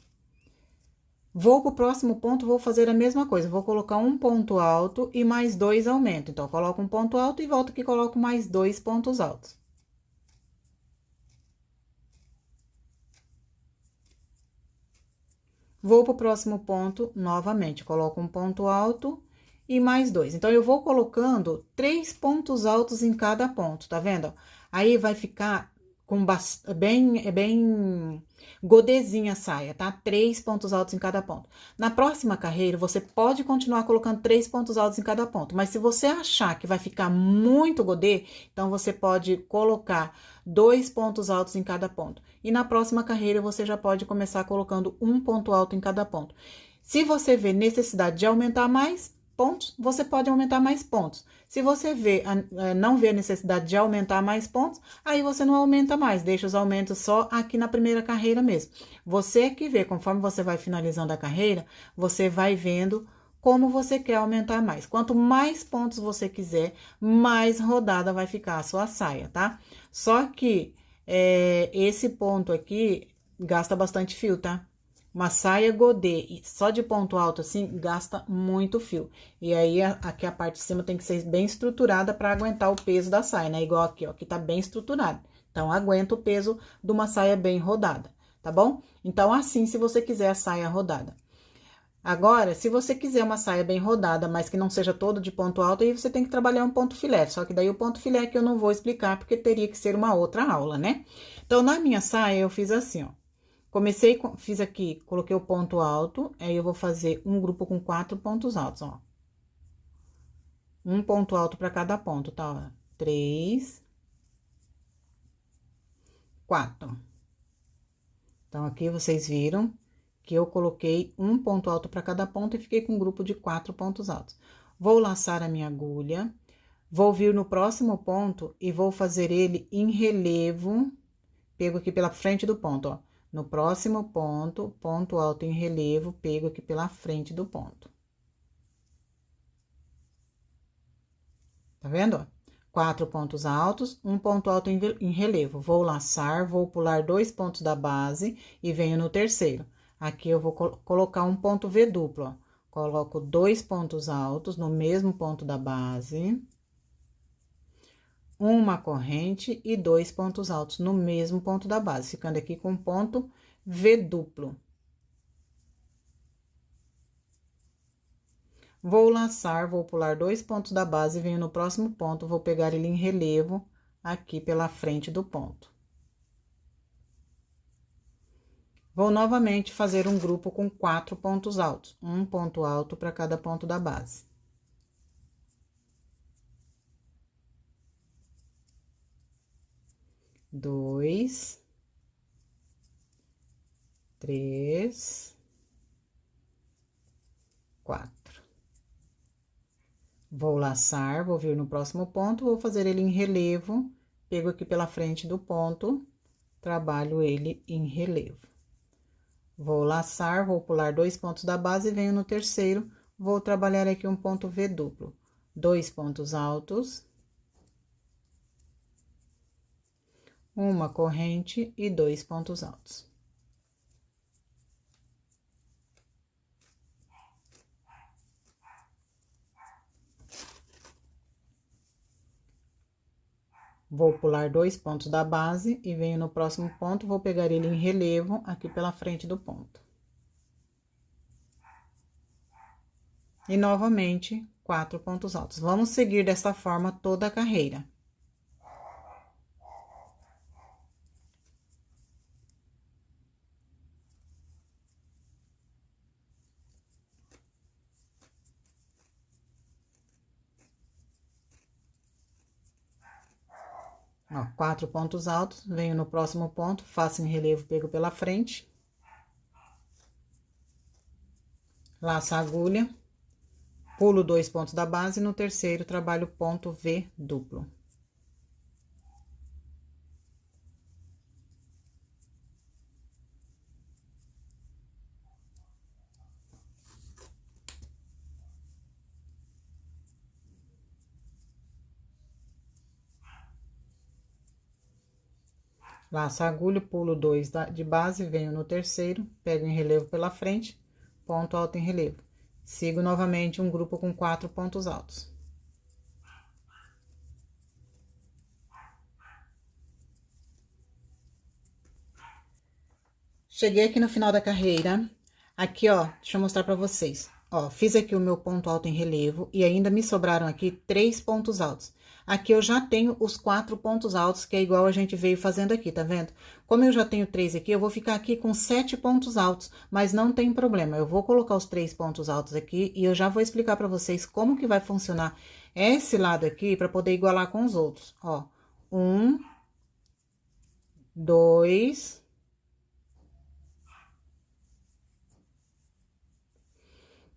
Vou pro próximo ponto, vou fazer a mesma coisa. Vou colocar um ponto alto e mais 2 aumentos. Então, eu coloco um ponto alto e volto aqui e coloco mais 2 pontos altos. Vou pro próximo ponto, novamente, coloco um ponto alto e mais 2. Então, eu vou colocando 3 pontos altos em cada ponto, tá vendo? Aí, vai ficar com bem godezinha a saia, tá? 3 pontos altos em cada ponto. Na próxima carreira, você pode continuar colocando 3 pontos altos em cada ponto, mas se você achar que vai ficar muito godê, então você pode colocar 2 pontos altos em cada ponto. E na próxima carreira, você já pode começar colocando um ponto alto em cada ponto. Se você vê necessidade de aumentar mais pontos, você pode aumentar mais pontos. Se você não vê a necessidade de aumentar mais pontos, aí você não aumenta mais, deixa os aumentos só aqui na primeira carreira mesmo. Você que vê, conforme você vai finalizando a carreira, você vai vendo como você quer aumentar mais. Quanto mais pontos você quiser, mais rodada vai ficar a sua saia, tá? Só que esse ponto aqui gasta bastante fio, tá? Uma saia godê só de ponto alto assim, gasta muito fio. E aí, aqui a parte de cima tem que ser bem estruturada para aguentar o peso da saia, né? Igual aqui, ó, que tá bem estruturado. Então, aguenta o peso de uma saia bem rodada, tá bom? Então, assim, se você quiser a saia rodada. Agora, se você quiser uma saia bem rodada, mas que não seja toda de ponto alto, aí você tem que trabalhar um ponto filé. Só que daí o ponto filé que eu não vou explicar, porque teria que ser uma outra aula, né? Então, na minha saia, eu fiz assim, ó. Comecei, fiz aqui, coloquei o ponto alto, aí eu vou fazer um grupo com 4 pontos altos, ó. Um ponto alto para cada ponto, tá? 3, 4. Então, aqui vocês viram que eu coloquei um ponto alto para cada ponto e fiquei com um grupo de 4 pontos altos. Vou laçar a minha agulha, vou vir no próximo ponto e vou fazer ele em relevo, pego aqui pela frente do ponto, ó. No próximo ponto, ponto alto em relevo, pego aqui pela frente do ponto. Tá vendo? 4 pontos altos, um ponto alto em relevo. Vou laçar, vou pular 2 pontos da base e venho no terceiro. Aqui eu vou colocar um ponto V duplo, ó. Coloco 2 pontos altos no mesmo ponto da base. Uma corrente e 2 pontos altos no mesmo ponto da base, ficando aqui com ponto V duplo. Vou laçar, vou pular 2 pontos da base, venho no próximo ponto, vou pegar ele em relevo aqui pela frente do ponto. Vou novamente fazer um grupo com 4 pontos altos, um ponto alto para cada ponto da base. Dois, 3, 4. Vou laçar, vou vir no próximo ponto, vou fazer ele em relevo, pego aqui pela frente do ponto, trabalho ele em relevo. Vou laçar, vou pular 2 pontos da base e venho no terceiro, vou trabalhar aqui um ponto V duplo. 2 pontos altos. uma corrente e 2 pontos altos. Vou pular 2 pontos da base e venho no próximo ponto, vou pegar ele em relevo aqui pela frente do ponto. E novamente, 4 pontos altos. Vamos seguir dessa forma toda a carreira. Ó, 4 pontos altos, venho no próximo ponto, faço em relevo, pego pela frente. Laço a agulha, pulo 2 pontos da base e no terceiro trabalho ponto V duplo. Laço a agulha, pulo 2 de base, venho no terceiro, pego em relevo pela frente, ponto alto em relevo. Sigo novamente um grupo com 4 pontos altos. Cheguei aqui no final da carreira, aqui, ó, deixa eu mostrar pra vocês. Ó, fiz aqui o meu ponto alto em relevo e ainda me sobraram aqui 3 pontos altos. Aqui eu já tenho os 4 pontos altos, que é igual a gente veio fazendo aqui, tá vendo? Como eu já tenho 3 aqui, eu vou ficar aqui com 7 pontos altos, mas não tem problema. Eu vou colocar os 3 pontos altos aqui e eu já vou explicar pra vocês como que vai funcionar esse lado aqui pra poder igualar com os outros. Ó, 1, 2...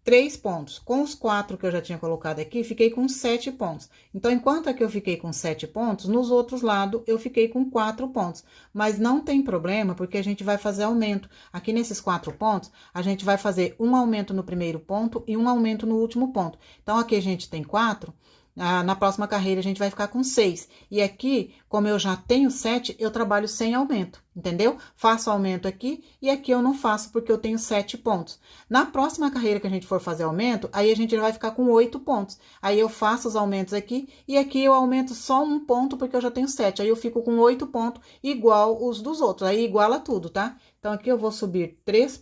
3 pontos. Com os 4 que eu já tinha colocado aqui, fiquei com 7 pontos. Então, enquanto aqui eu fiquei com 7 pontos, nos outros lados eu fiquei com 4 pontos. Mas não tem problema, porque a gente vai fazer aumento. Aqui nesses 4 pontos, a gente vai fazer um aumento no primeiro ponto e um aumento no último ponto. Então, aqui a gente tem 4... na próxima carreira, a gente vai ficar com 6. E aqui, como eu já tenho 7, eu trabalho sem aumento, entendeu? Faço aumento aqui e aqui eu não faço, porque eu tenho 7 pontos. Na próxima carreira que a gente for fazer aumento, aí a gente vai ficar com 8 pontos. Aí eu faço os aumentos aqui e aqui eu aumento só um ponto, porque eu já tenho 7. Aí eu fico com 8 pontos, igual os dos outros. Aí iguala tudo, tá? Então, aqui eu vou subir 3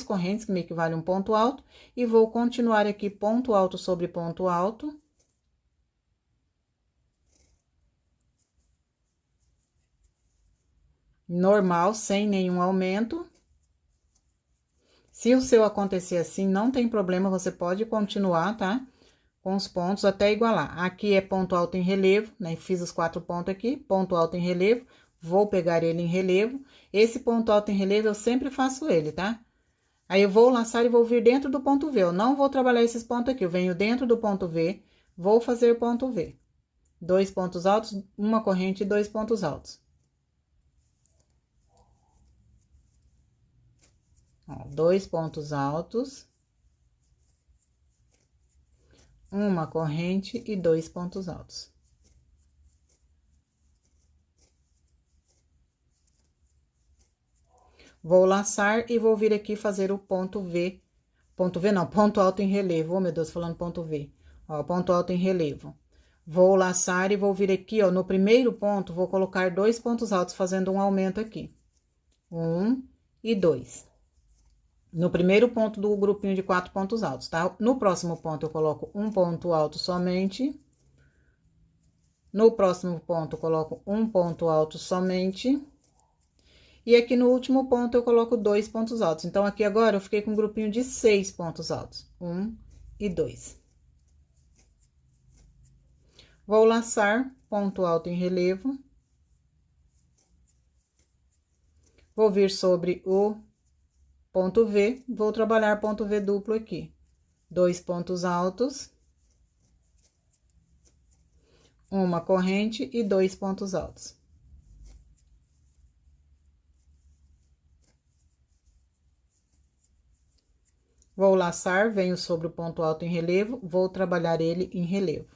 correntes, que me equivale a um ponto alto, e vou continuar aqui ponto alto sobre ponto alto. Normal, sem nenhum aumento. Se o seu acontecer assim, não tem problema, você pode continuar, tá? Com os pontos até igualar. Aqui é ponto alto em relevo, né? Fiz os 4 pontos aqui, ponto alto em relevo, vou pegar ele em relevo. Esse ponto alto em relevo, eu sempre faço ele, tá? Aí, eu vou laçar e vou vir dentro do ponto V. Eu não vou trabalhar esses pontos aqui, eu venho dentro do ponto V, vou fazer ponto V. 2 pontos altos, uma corrente e 2 pontos altos. Ó, 2 pontos altos, uma corrente e 2 pontos altos. Vou laçar e vou vir aqui fazer o ponto V. Ponto V não, ponto alto em relevo. Oh, meu Deus, falando ponto V. Ó, ponto alto em relevo. Vou laçar e vou vir aqui, ó, no primeiro ponto, vou colocar 2 pontos altos, fazendo um aumento aqui. 1 e 2. No primeiro ponto do grupinho de 4 pontos altos, tá? No próximo ponto, eu coloco um ponto alto somente. No próximo ponto, eu coloco um ponto alto somente. E aqui no último ponto, eu coloco 2 pontos altos. Então, aqui agora, eu fiquei com um grupinho de 6 pontos altos. 1 e 2. Vou laçar ponto alto em relevo. Vou vir sobre o ponto V, vou trabalhar ponto V duplo aqui. 2 pontos altos. Uma corrente e 2 pontos altos. Vou laçar, venho sobre o ponto alto em relevo, vou trabalhar ele em relevo.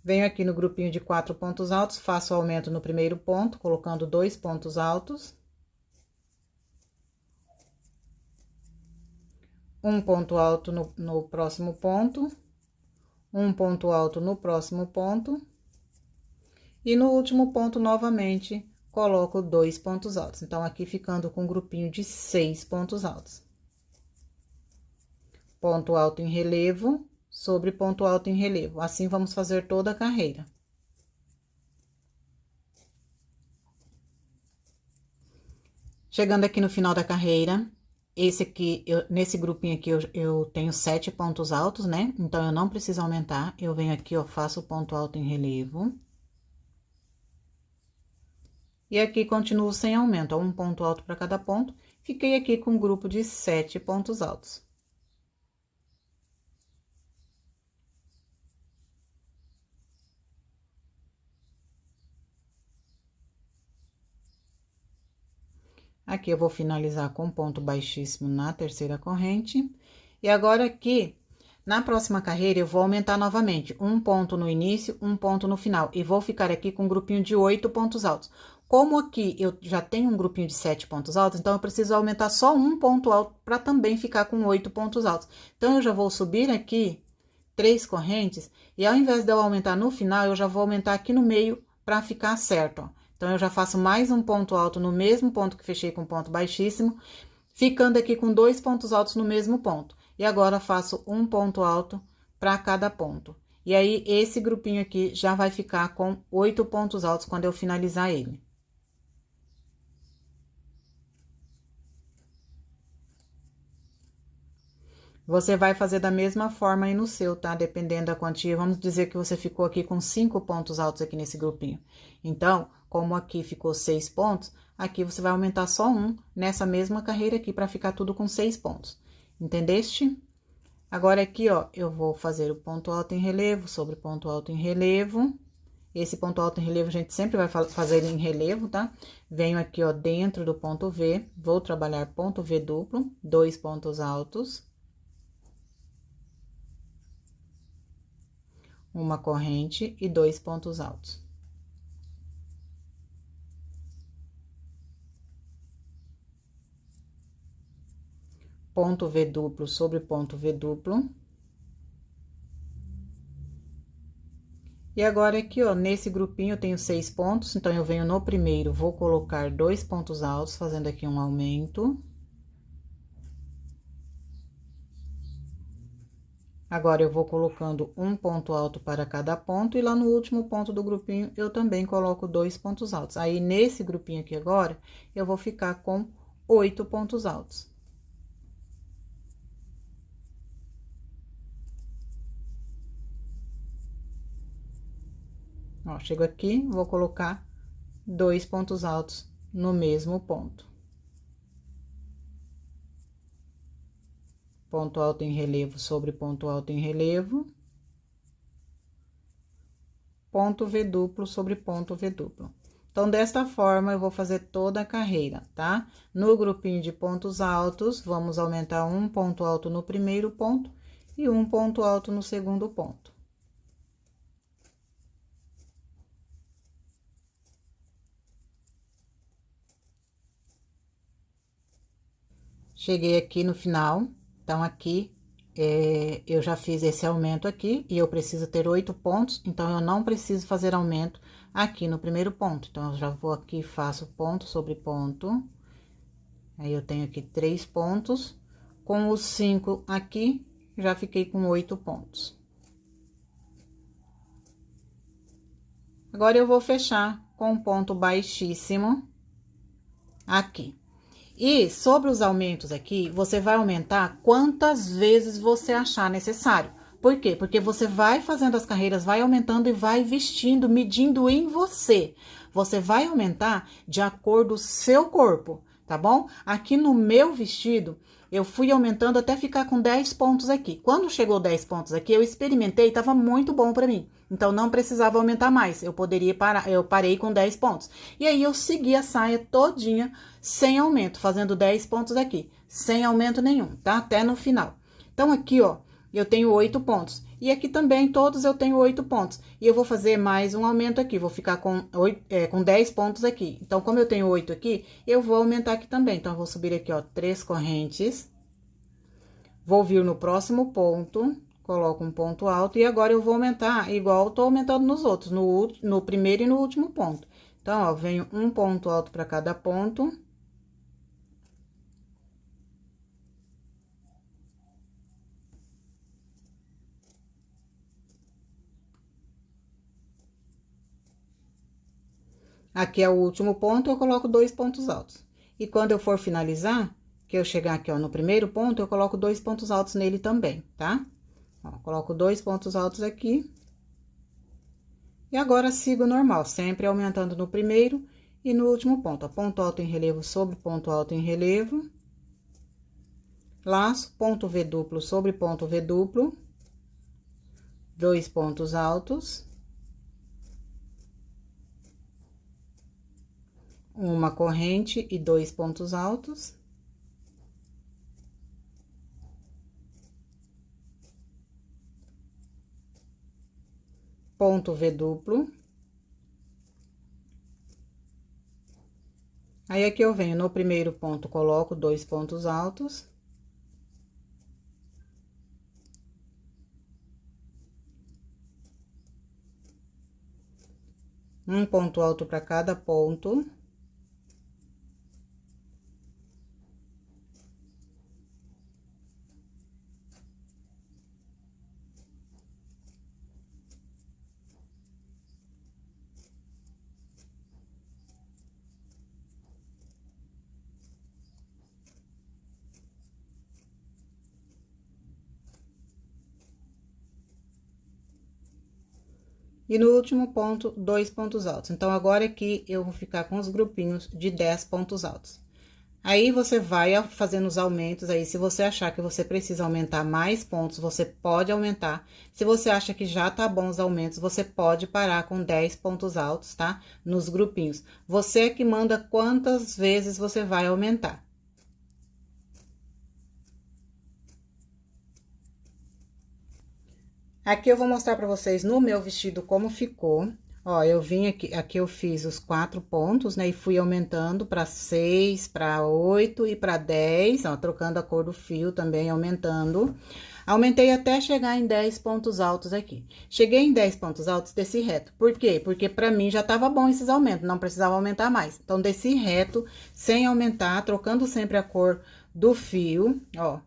Venho aqui no grupinho de 4 pontos altos, faço o aumento no primeiro ponto, colocando 2 pontos altos. Um ponto alto no próximo ponto. Um ponto alto no próximo ponto. E no último ponto, novamente, coloco 2 pontos altos. Então, aqui ficando com um grupinho de 6 pontos altos. Ponto alto em relevo, sobre ponto alto em relevo. Assim, vamos fazer toda a carreira. Chegando aqui no final da carreira, nesse grupinho aqui, eu tenho 7 pontos altos, né? Então, eu não preciso aumentar. Eu venho aqui, ó, faço o ponto alto em relevo. E aqui, continuo sem aumento, ó, um ponto alto para cada ponto. Fiquei aqui com um grupo de 7 pontos altos. Aqui, eu vou finalizar com ponto baixíssimo na terceira corrente. E agora, aqui, na próxima carreira, eu vou aumentar novamente um ponto no início, um ponto no final. E vou ficar aqui com um grupinho de 8 pontos altos. Como aqui eu já tenho um grupinho de 7 pontos altos, então eu preciso aumentar só um ponto alto para também ficar com 8 pontos altos. Então, eu já vou subir aqui 3 correntes, e ao invés de eu aumentar no final, eu já vou aumentar aqui no meio para ficar certo, ó. Então, eu já faço mais um ponto alto no mesmo ponto que fechei com ponto baixíssimo, ficando aqui com 2 pontos altos no mesmo ponto. E agora, faço um ponto alto para cada ponto. E aí, esse grupinho aqui já vai ficar com 8 pontos altos quando eu finalizar ele. Você vai fazer da mesma forma aí no seu, tá? Dependendo da quantia. Vamos dizer que você ficou aqui com 5 pontos altos aqui nesse grupinho. Então, como aqui ficou 6 pontos, aqui você vai aumentar só um nessa mesma carreira aqui, pra ficar tudo com 6 pontos. Entendeste? Agora, aqui, ó, eu vou fazer o ponto alto em relevo sobre ponto alto em relevo. Esse ponto alto em relevo, a gente sempre vai fazer ele em relevo, tá? Venho aqui, ó, dentro do ponto V, vou trabalhar ponto V duplo, 2 pontos altos. Uma corrente e 2 pontos altos. Ponto V duplo sobre ponto V duplo. E agora, aqui, ó, nesse grupinho eu tenho 6 pontos, então eu venho no primeiro, vou colocar 2 pontos altos, fazendo aqui um aumento. Agora, eu vou colocando um ponto alto para cada ponto, e lá no último ponto do grupinho, eu também coloco 2 pontos altos. Aí, nesse grupinho aqui agora, eu vou ficar com 8 pontos altos. Ó, chego aqui, vou colocar 2 pontos altos no mesmo ponto. Ponto alto em relevo sobre ponto alto em relevo. Ponto V duplo sobre ponto V duplo. Então, desta forma, eu vou fazer toda a carreira, tá? No grupinho de pontos altos, vamos aumentar um ponto alto no primeiro ponto e um ponto alto no segundo ponto. Cheguei aqui no final, então, aqui, eu já fiz esse aumento aqui, e eu preciso ter 8 pontos, então, eu não preciso fazer aumento aqui no primeiro ponto. Então, eu já vou aqui, faço ponto sobre ponto. Aí, eu tenho aqui 3 pontos, com os 5 aqui, já fiquei com 8 pontos. Agora, eu vou fechar com um ponto baixíssimo aqui. E sobre os aumentos aqui, você vai aumentar quantas vezes você achar necessário. Por quê? Porque você vai fazendo as carreiras, vai aumentando e vai vestindo, medindo em você. Você vai aumentar de acordo com o seu corpo, tá bom? Aqui no meu vestido, eu fui aumentando até ficar com 10 pontos aqui. Quando chegou 10 pontos aqui, eu experimentei, tava muito bom pra mim. Então, não precisava aumentar mais, eu poderia parar, eu parei com 10 pontos. E aí, eu segui a saia todinha, sem aumento, fazendo 10 pontos aqui, sem aumento nenhum, tá? Até no final. Então, aqui, ó, eu tenho 8 pontos. E aqui também, todos eu tenho 8 pontos. E eu vou fazer mais um aumento aqui, vou ficar com 10 pontos aqui. Então, como eu tenho 8 aqui, eu vou aumentar aqui também. Então, eu vou subir aqui, ó, 3 correntes. Vou vir no próximo ponto, coloco um ponto alto. E agora, eu vou aumentar igual eu tô aumentando nos outros, no primeiro e no último ponto. Então, ó, venho um ponto alto para cada ponto. Aqui é o último ponto, eu coloco 2 pontos altos. E quando eu for finalizar, que eu chegar aqui, ó, no primeiro ponto, eu coloco 2 pontos altos nele também, tá? Ó, coloco 2 pontos altos aqui. E agora, sigo normal, sempre aumentando no primeiro e no último ponto, ó. Ponto alto em relevo sobre ponto alto em relevo. Laço, ponto V duplo sobre ponto V duplo. 2 pontos altos. Uma corrente e 2 pontos altos. Ponto V duplo. Aí, aqui eu venho no primeiro ponto, coloco 2 pontos altos. Um ponto alto para cada ponto. E no último ponto, 2 pontos altos. Então, agora aqui eu vou ficar com os grupinhos de 10 pontos altos. Aí, você vai fazendo os aumentos aí. Se você achar que você precisa aumentar mais pontos, você pode aumentar. Se você acha que já tá bom os aumentos, você pode parar com 10 pontos altos, tá? Nos grupinhos. Você é que manda quantas vezes você vai aumentar. Aqui eu vou mostrar pra vocês no meu vestido como ficou. Ó, eu vim aqui eu fiz os 4 pontos, né? E fui aumentando pra 6, pra 8 e pra 10, ó, trocando a cor do fio também, aumentando. Aumentei até chegar em 10 pontos altos aqui. Cheguei em 10 pontos altos, desci reto. Por quê? Porque pra mim já tava bom esses aumentos, não precisava aumentar mais. Então, desci reto, sem aumentar, trocando sempre a cor do fio, ó.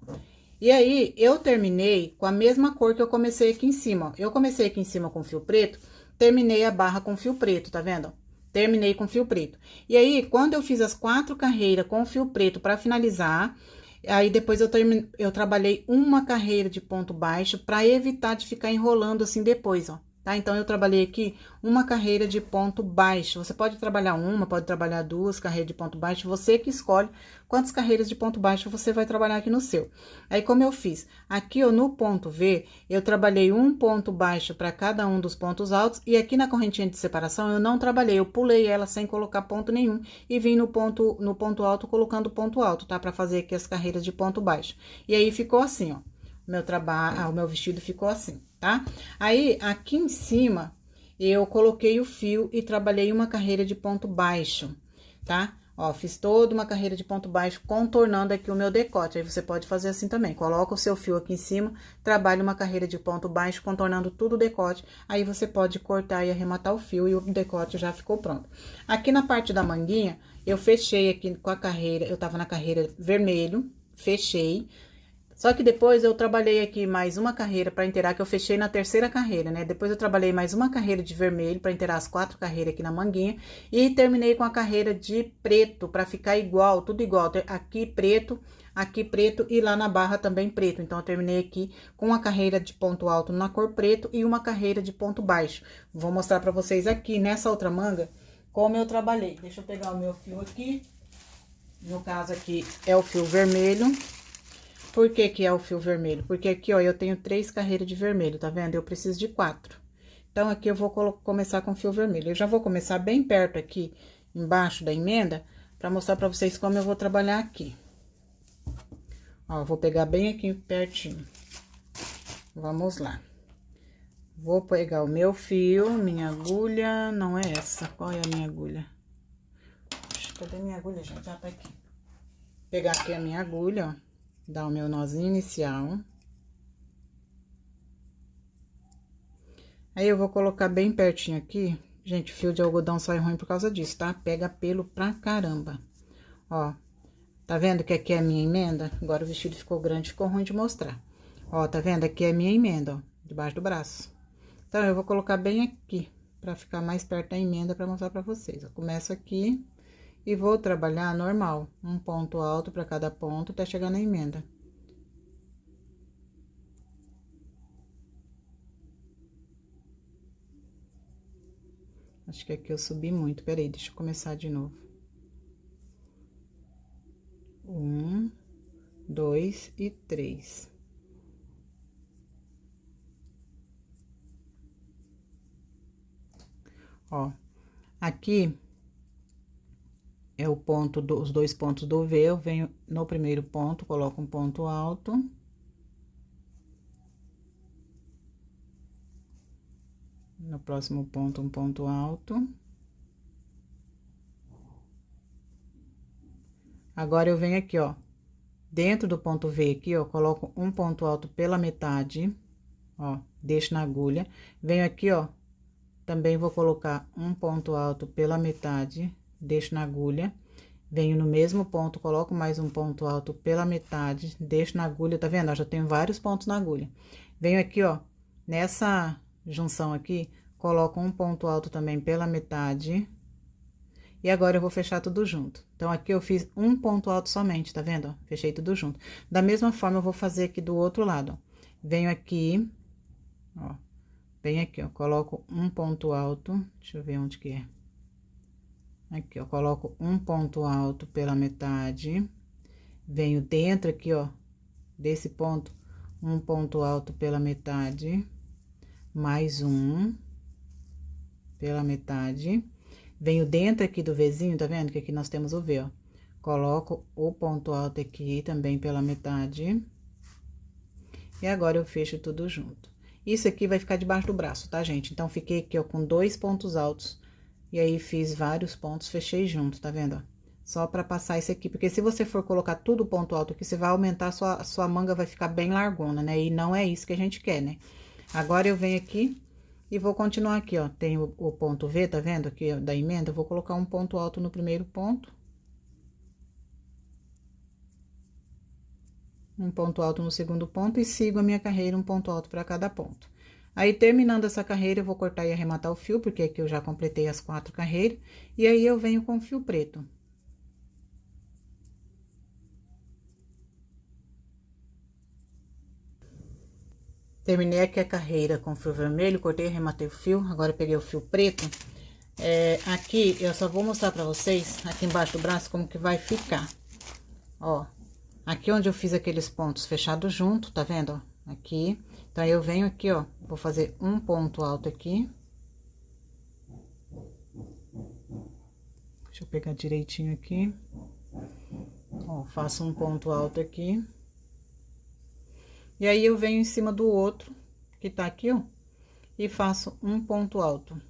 E aí, eu terminei com a mesma cor que eu comecei aqui em cima, ó. Eu comecei aqui em cima com fio preto, terminei a barra com fio preto, tá vendo? Terminei com fio preto. E aí, quando eu fiz as 4 carreiras com fio preto pra finalizar, aí depois eu trabalhei uma carreira de ponto baixo pra evitar de ficar enrolando assim depois, ó. Tá? Então, eu trabalhei aqui uma carreira de ponto baixo. Você pode trabalhar uma, pode trabalhar 2 carreiras de ponto baixo. Você que escolhe quantas carreiras de ponto baixo você vai trabalhar aqui no seu. Aí, como eu fiz? Aqui, ó, no ponto V, eu trabalhei um ponto baixo para cada um dos pontos altos. E aqui na correntinha de separação, eu não trabalhei. Eu pulei ela sem colocar ponto nenhum. E vim no ponto alto, colocando ponto alto, tá? Pra fazer aqui as carreiras de ponto baixo. E aí, ficou assim, ó. O meu vestido ficou assim, tá? Aí, aqui em cima, eu coloquei o fio e trabalhei uma carreira de ponto baixo, tá? Ó, fiz toda uma carreira de ponto baixo, contornando aqui o meu decote. Aí, você pode fazer assim também. Coloca o seu fio aqui em cima, trabalha uma carreira de ponto baixo, contornando tudo o decote. Aí, você pode cortar e arrematar o fio e o decote já ficou pronto. Aqui na parte da manguinha, eu fechei aqui com a carreira, eu tava na carreira vermelho, fechei. Só que depois eu trabalhei aqui mais uma carreira para inteirar, que eu fechei na terceira carreira, né? Depois eu trabalhei mais uma carreira de vermelho para inteirar as 4 carreiras aqui na manguinha. E terminei com a carreira de preto, para ficar igual, tudo igual. Aqui preto e lá na barra também preto. Então, eu terminei aqui com uma carreira de ponto alto na cor preto e uma carreira de ponto baixo. Vou mostrar para vocês aqui, nessa outra manga, como eu trabalhei. Deixa eu pegar o meu fio aqui. No caso aqui, é o fio vermelho. Por que que é o fio vermelho? Porque aqui, ó, eu tenho 3 carreiras de vermelho, tá vendo? Eu preciso de 4. Então, aqui eu vou começar com fio vermelho. Eu já vou começar bem perto aqui, embaixo da emenda, pra mostrar pra vocês como eu vou trabalhar aqui. Ó, eu vou pegar bem aqui pertinho. Vamos lá. Vou pegar o meu fio, minha agulha, não é essa. Qual é a minha agulha? Cadê minha agulha, gente? Ah, tá aqui. Pegar aqui a minha agulha, ó. Dar o meu nozinho inicial. Aí, eu vou colocar bem pertinho aqui. Gente, fio de algodão sai ruim por causa disso, tá? Pega pelo pra caramba. Ó, tá vendo que aqui é a minha emenda? Agora o vestido ficou grande, ficou ruim de mostrar. Ó, tá vendo? Aqui é a minha emenda, ó, debaixo do braço. Então, eu vou colocar bem aqui, pra ficar mais perto da emenda pra mostrar pra vocês. Eu começo aqui e vou trabalhar normal. Um ponto alto pra cada ponto até chegar na emenda. Acho que aqui eu subi muito. Peraí, deixa eu começar de novo. 1, 2 e 3. Ó, aqui é o ponto os dois pontos do V. Eu venho no primeiro ponto, coloco um ponto alto. No próximo ponto, um ponto alto. Agora, eu venho aqui, ó, dentro do ponto V aqui, ó, coloco um ponto alto pela metade, ó, deixo na agulha. Venho aqui, ó, também vou colocar um ponto alto pela metade, deixo na agulha. Venho no mesmo ponto, coloco mais um ponto alto pela metade, deixo na agulha, tá vendo? Ó, já tenho vários pontos na agulha. Venho aqui, ó, nessa junção aqui, coloco um ponto alto também pela metade. E agora, eu vou fechar tudo junto. Então, aqui eu fiz um ponto alto somente, tá vendo? Ó, fechei tudo junto. Da mesma forma, eu vou fazer aqui do outro lado, ó. Venho aqui, ó, bem aqui, ó, coloco um ponto alto, deixa eu ver onde que é. Aqui, ó, coloco um ponto alto pela metade, venho dentro aqui, ó, desse ponto, um ponto alto pela metade, mais um pela metade, venho dentro aqui do Vzinho, tá vendo? Que aqui nós temos o V, ó. Coloco o ponto alto aqui também pela metade. E agora, eu fecho tudo junto. Isso aqui vai ficar debaixo do braço, tá, gente? Então, fiquei aqui, ó, com 2 pontos altos. E aí, fiz vários pontos, fechei junto, tá vendo, ó? Só pra passar isso aqui, porque se você for colocar tudo ponto alto aqui, você vai aumentar, sua manga vai ficar bem largona, né? E não é isso que a gente quer, né? Agora, eu venho aqui e vou continuar aqui, ó. Tem o ponto V, tá vendo? Aqui, ó, da emenda, eu vou colocar um ponto alto no primeiro ponto. Um ponto alto no segundo ponto e sigo a minha carreira, um ponto alto para cada ponto. Aí, terminando essa carreira, eu vou cortar e arrematar o fio, porque aqui eu já completei as 4 carreiras. E aí, eu venho com fio preto. Terminei aqui a carreira com fio vermelho, cortei e arrematei o fio. Agora, eu peguei o fio preto. Aqui, eu só vou mostrar pra vocês, aqui embaixo do braço, como que vai ficar. Ó, aqui onde eu fiz aqueles pontos fechados junto, tá vendo, ó? Aqui. Então, aí eu venho aqui, ó, vou fazer um ponto alto aqui. Deixa eu pegar direitinho aqui. Ó, faço um ponto alto aqui. E aí, eu venho em cima do outro, que tá aqui, ó, e faço um ponto alto.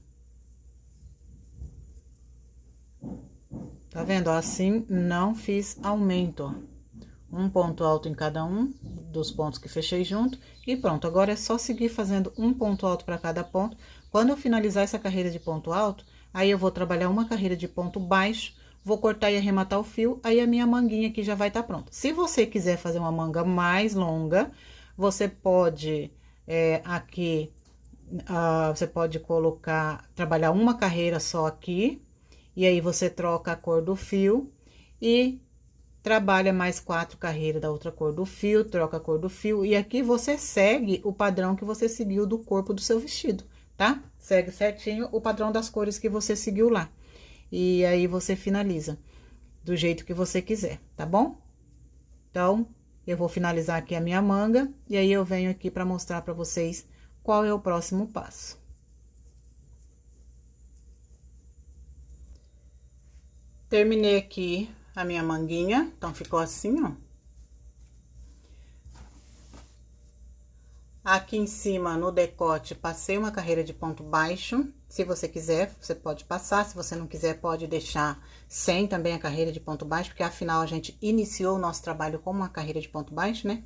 Tá vendo? Assim, não fiz aumento, ó. Um ponto alto em cada um dos pontos que fechei junto. E pronto, agora é só seguir fazendo um ponto alto para cada ponto. Quando eu finalizar essa carreira de ponto alto, aí eu vou trabalhar uma carreira de ponto baixo, vou cortar e arrematar o fio, aí a minha manguinha aqui já vai estar pronta. Se você quiser fazer uma manga mais longa, você pode, aqui, você pode trabalhar uma carreira só aqui, e aí você troca a cor do fio e trabalha mais 4 carreiras da outra cor do fio, troca a cor do fio, e aqui você segue o padrão que você seguiu do corpo do seu vestido, tá? Segue certinho o padrão das cores que você seguiu lá. E aí, você finaliza do jeito que você quiser, tá bom? Então, eu vou finalizar aqui a minha manga, e aí eu venho aqui pra mostrar pra vocês qual é o próximo passo. Terminei aqui a minha manguinha, então ficou assim, ó. Aqui em cima, no decote, passei uma carreira de ponto baixo. Se você quiser, você pode passar. Se você não quiser, pode deixar sem também a carreira de ponto baixo, porque afinal a gente iniciou o nosso trabalho com uma carreira de ponto baixo, né?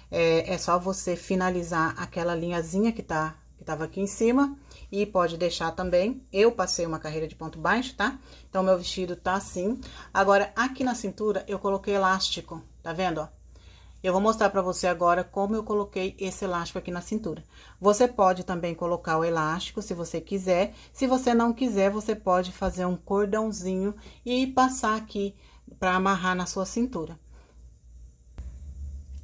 É só você finalizar aquela linhazinha que tava aqui em cima e pode deixar também. Eu passei uma carreira de ponto baixo, tá? Então, meu vestido tá assim. Agora, aqui na cintura, eu coloquei elástico, tá vendo, ó? Eu vou mostrar pra você agora como eu coloquei esse elástico aqui na cintura. Você pode também colocar o elástico, se você quiser. Se você não quiser, você pode fazer um cordãozinho e passar aqui pra amarrar na sua cintura.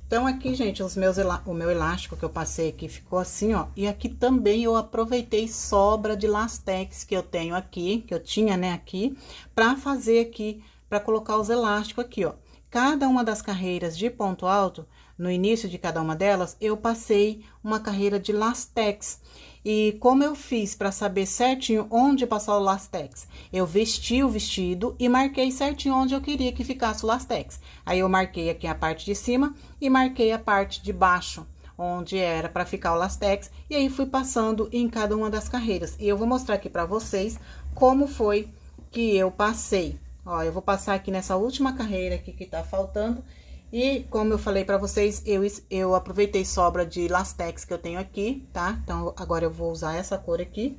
Então, aqui, gente, o meu elástico que eu passei aqui ficou assim, ó. E aqui também eu aproveitei sobra de lastex que eu tenho aqui, que eu tinha, né, aqui, pra fazer aqui, pra colocar os elásticos aqui, ó. Cada uma das carreiras de ponto alto, no início de cada uma delas, eu passei uma carreira de lastex. E como eu fiz para saber certinho onde passar o lastex? Eu vesti o vestido e marquei certinho onde eu queria que ficasse o lastex. Aí eu marquei aqui a parte de cima e marquei a parte de baixo, onde era para ficar o lastex. E aí fui passando em cada uma das carreiras. E eu vou mostrar aqui para vocês como foi que eu passei. Ó, eu vou passar aqui nessa última carreira aqui que tá faltando. E como eu falei pra vocês, eu aproveitei sobra de lastex que eu tenho aqui, tá? Então, agora eu vou usar essa cor aqui.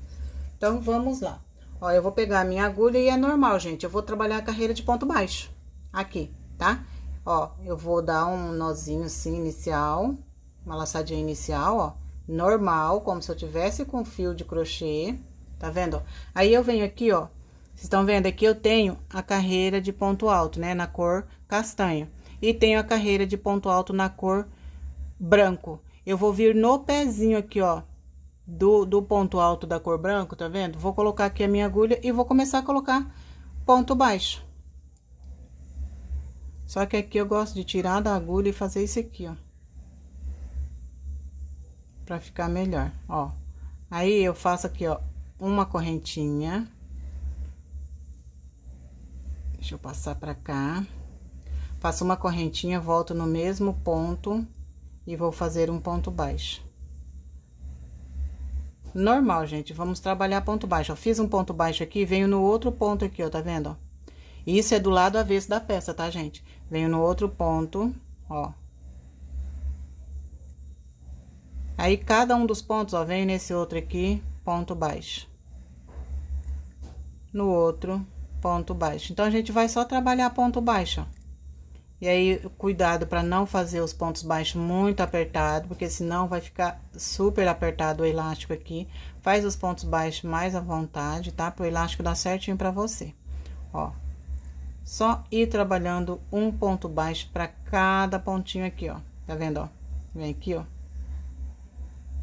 Então, vamos lá. Ó, eu vou pegar a minha agulha e é normal, gente. Eu vou trabalhar a carreira de ponto baixo. Aqui, tá? Ó, eu vou dar um nozinho assim, inicial. Uma laçadinha inicial, ó. Normal, como se eu tivesse com fio de crochê. Tá vendo? Aí, eu venho aqui, ó. Vocês estão vendo aqui, eu tenho a carreira de ponto alto, né? Na cor castanho. E tenho a carreira de ponto alto na cor branco. Eu vou vir no pezinho aqui, ó, do ponto alto da cor branco, tá vendo? Vou colocar aqui a minha agulha e vou começar a colocar ponto baixo. Só que aqui eu gosto de tirar da agulha e fazer isso aqui, ó. Pra ficar melhor, ó. Aí, eu faço aqui, ó, uma correntinha. Deixa eu passar pra cá. Faço uma correntinha, volto no mesmo ponto e vou fazer um ponto baixo. Normal, gente, vamos trabalhar ponto baixo. Eu fiz um ponto baixo aqui, venho no outro ponto aqui, ó, tá vendo, ó? Isso é do lado avesso da peça, tá, gente? Venho no outro ponto, ó. Aí, cada um dos pontos, ó, venho nesse outro aqui, ponto baixo. No outro, ponto baixo. Então, a gente vai só trabalhar ponto baixo, ó. E aí, cuidado para não fazer os pontos baixos muito apertado, porque senão vai ficar super apertado o elástico aqui. Faz os pontos baixos mais à vontade, tá? Para o elástico dar certinho para você. Ó, só ir trabalhando um ponto baixo para cada pontinho aqui, ó. Tá vendo, ó? Vem aqui, ó.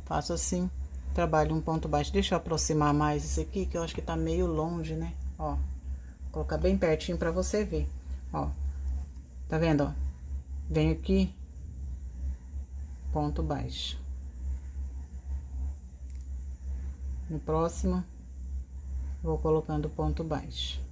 Faço assim, trabalho um ponto baixo. Deixa eu aproximar mais isso aqui, que eu acho que tá meio longe, né? Ó, vou colocar bem pertinho para você ver, ó. Tá vendo, ó? Venho aqui, ponto baixo. No próximo, vou colocando ponto baixo.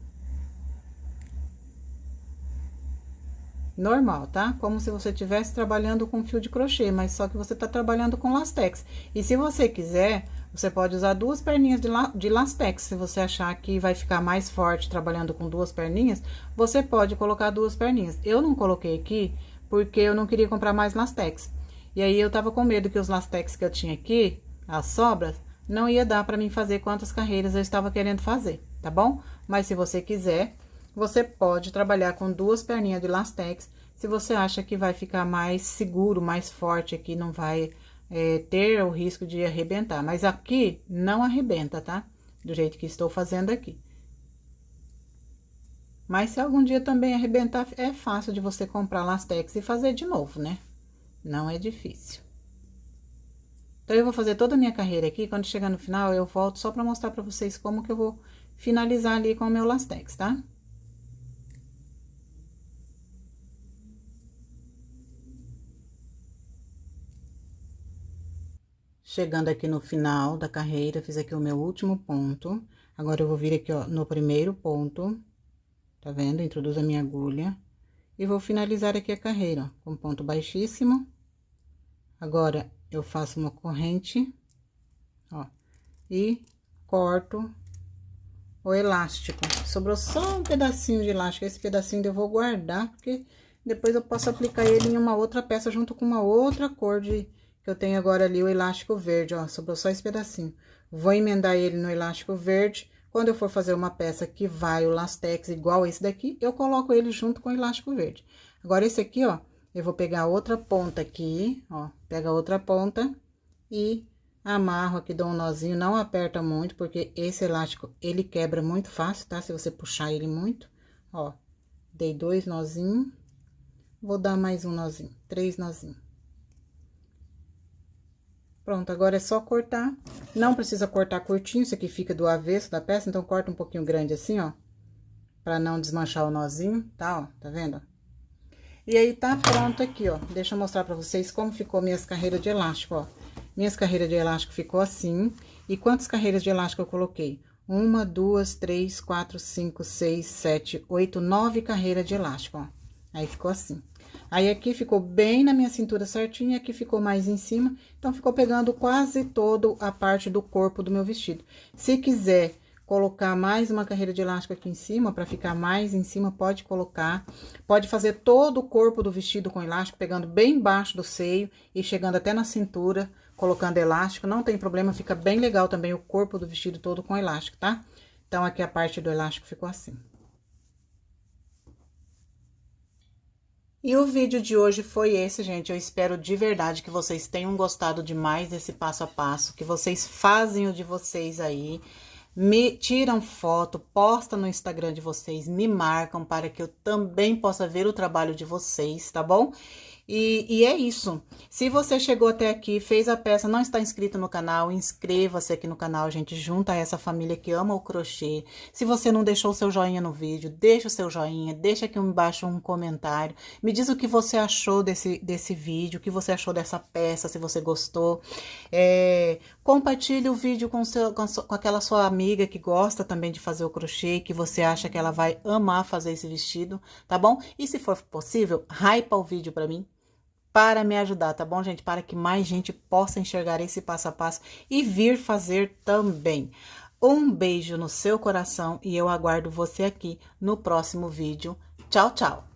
Normal, tá? Como se você estivesse trabalhando com fio de crochê, mas só que você tá trabalhando com lastex. E se você quiser, você pode usar duas perninhas de lastex. Se você achar que vai ficar mais forte trabalhando com duas perninhas, você pode colocar duas perninhas. Eu não coloquei aqui porque eu não queria comprar mais lastex. E aí, eu tava com medo que os lastex que eu tinha aqui, as sobras, não ia dar pra mim fazer quantas carreiras eu estava querendo fazer, tá bom? Mas se você quiser, você pode trabalhar com duas perninhas de lastex, se você acha que vai ficar mais seguro, mais forte aqui, não vai ter o risco de arrebentar. Mas aqui não arrebenta, tá? Do jeito que estou fazendo aqui. Mas se algum dia também arrebentar, é fácil de você comprar lastex e fazer de novo, né? Não é difícil. Então, eu vou fazer toda a minha carreira aqui, quando chegar no final, eu volto só pra mostrar pra vocês como que eu vou finalizar ali com o meu lastex, tá? Chegando aqui no final da carreira, fiz aqui o meu último ponto. Agora, eu vou vir aqui, ó, no primeiro ponto, tá vendo? Introduzo a minha agulha e vou finalizar aqui a carreira, ó, com ponto baixíssimo. Agora, eu faço uma corrente, ó, e corto o elástico. Sobrou só um pedacinho de elástico, esse pedacinho eu vou guardar, porque depois eu posso aplicar ele em uma outra peça junto com uma outra cor que eu tenho agora ali, o elástico verde, ó, sobrou só esse pedacinho. Vou emendar ele no elástico verde. Quando eu for fazer uma peça que vai o lastex igual esse daqui, eu coloco ele junto com o elástico verde. Agora, esse aqui, ó, eu vou pegar outra ponta aqui, ó, pega outra ponta e amarro aqui, dou um nozinho, não aperta muito, porque esse elástico, ele quebra muito fácil, tá? Se você puxar ele muito, ó, dei 2 nozinhos, vou dar mais um nozinho, 3 nozinhos. Pronto, agora é só cortar. Não precisa cortar curtinho, isso aqui fica do avesso da peça, então corta um pouquinho grande assim, ó. Pra não desmanchar o nozinho, tá, ó, tá vendo? E aí, tá pronto aqui, ó. Deixa eu mostrar pra vocês como ficou minhas carreiras de elástico, ó. Minhas carreiras de elástico ficou assim. E quantas carreiras de elástico eu coloquei? 1, 2, 3, 4, 5, 6, 7, 8, 9 carreiras de elástico, ó. Aí, ficou assim. Aí, aqui ficou bem na minha cintura certinha, aqui ficou mais em cima. Então, ficou pegando quase toda a parte do corpo do meu vestido. Se quiser colocar mais uma carreira de elástico aqui em cima, para ficar mais em cima, pode colocar. Pode fazer todo o corpo do vestido com elástico, pegando bem embaixo do seio e chegando até na cintura, colocando elástico. Não tem problema, fica bem legal também o corpo do vestido todo com elástico, tá? Então, aqui a parte do elástico ficou assim. E o vídeo de hoje foi esse, gente. Eu espero de verdade que vocês tenham gostado demais desse passo a passo, que vocês fazem o de vocês aí, me tiram foto, postam no Instagram de vocês, me marcam para que eu também possa ver o trabalho de vocês, tá bom? E é isso. Se você chegou até aqui, fez a peça, não está inscrito no canal, inscreva-se aqui no canal, gente, junto a essa família que ama o crochê. Se você não deixou o seu joinha no vídeo, deixa o seu joinha, deixa aqui embaixo um comentário. Me diz o que você achou desse vídeo, o que você achou dessa peça, se você gostou. Compartilhe o vídeo com aquela sua amiga que gosta também de fazer o crochê, que você acha que ela vai amar fazer esse vestido, tá bom? E se for possível, hypa o vídeo pra mim, para me ajudar, tá bom, gente? Para que mais gente possa enxergar esse passo a passo e vir fazer também. Um beijo no seu coração e eu aguardo você aqui no próximo vídeo. Tchau, tchau!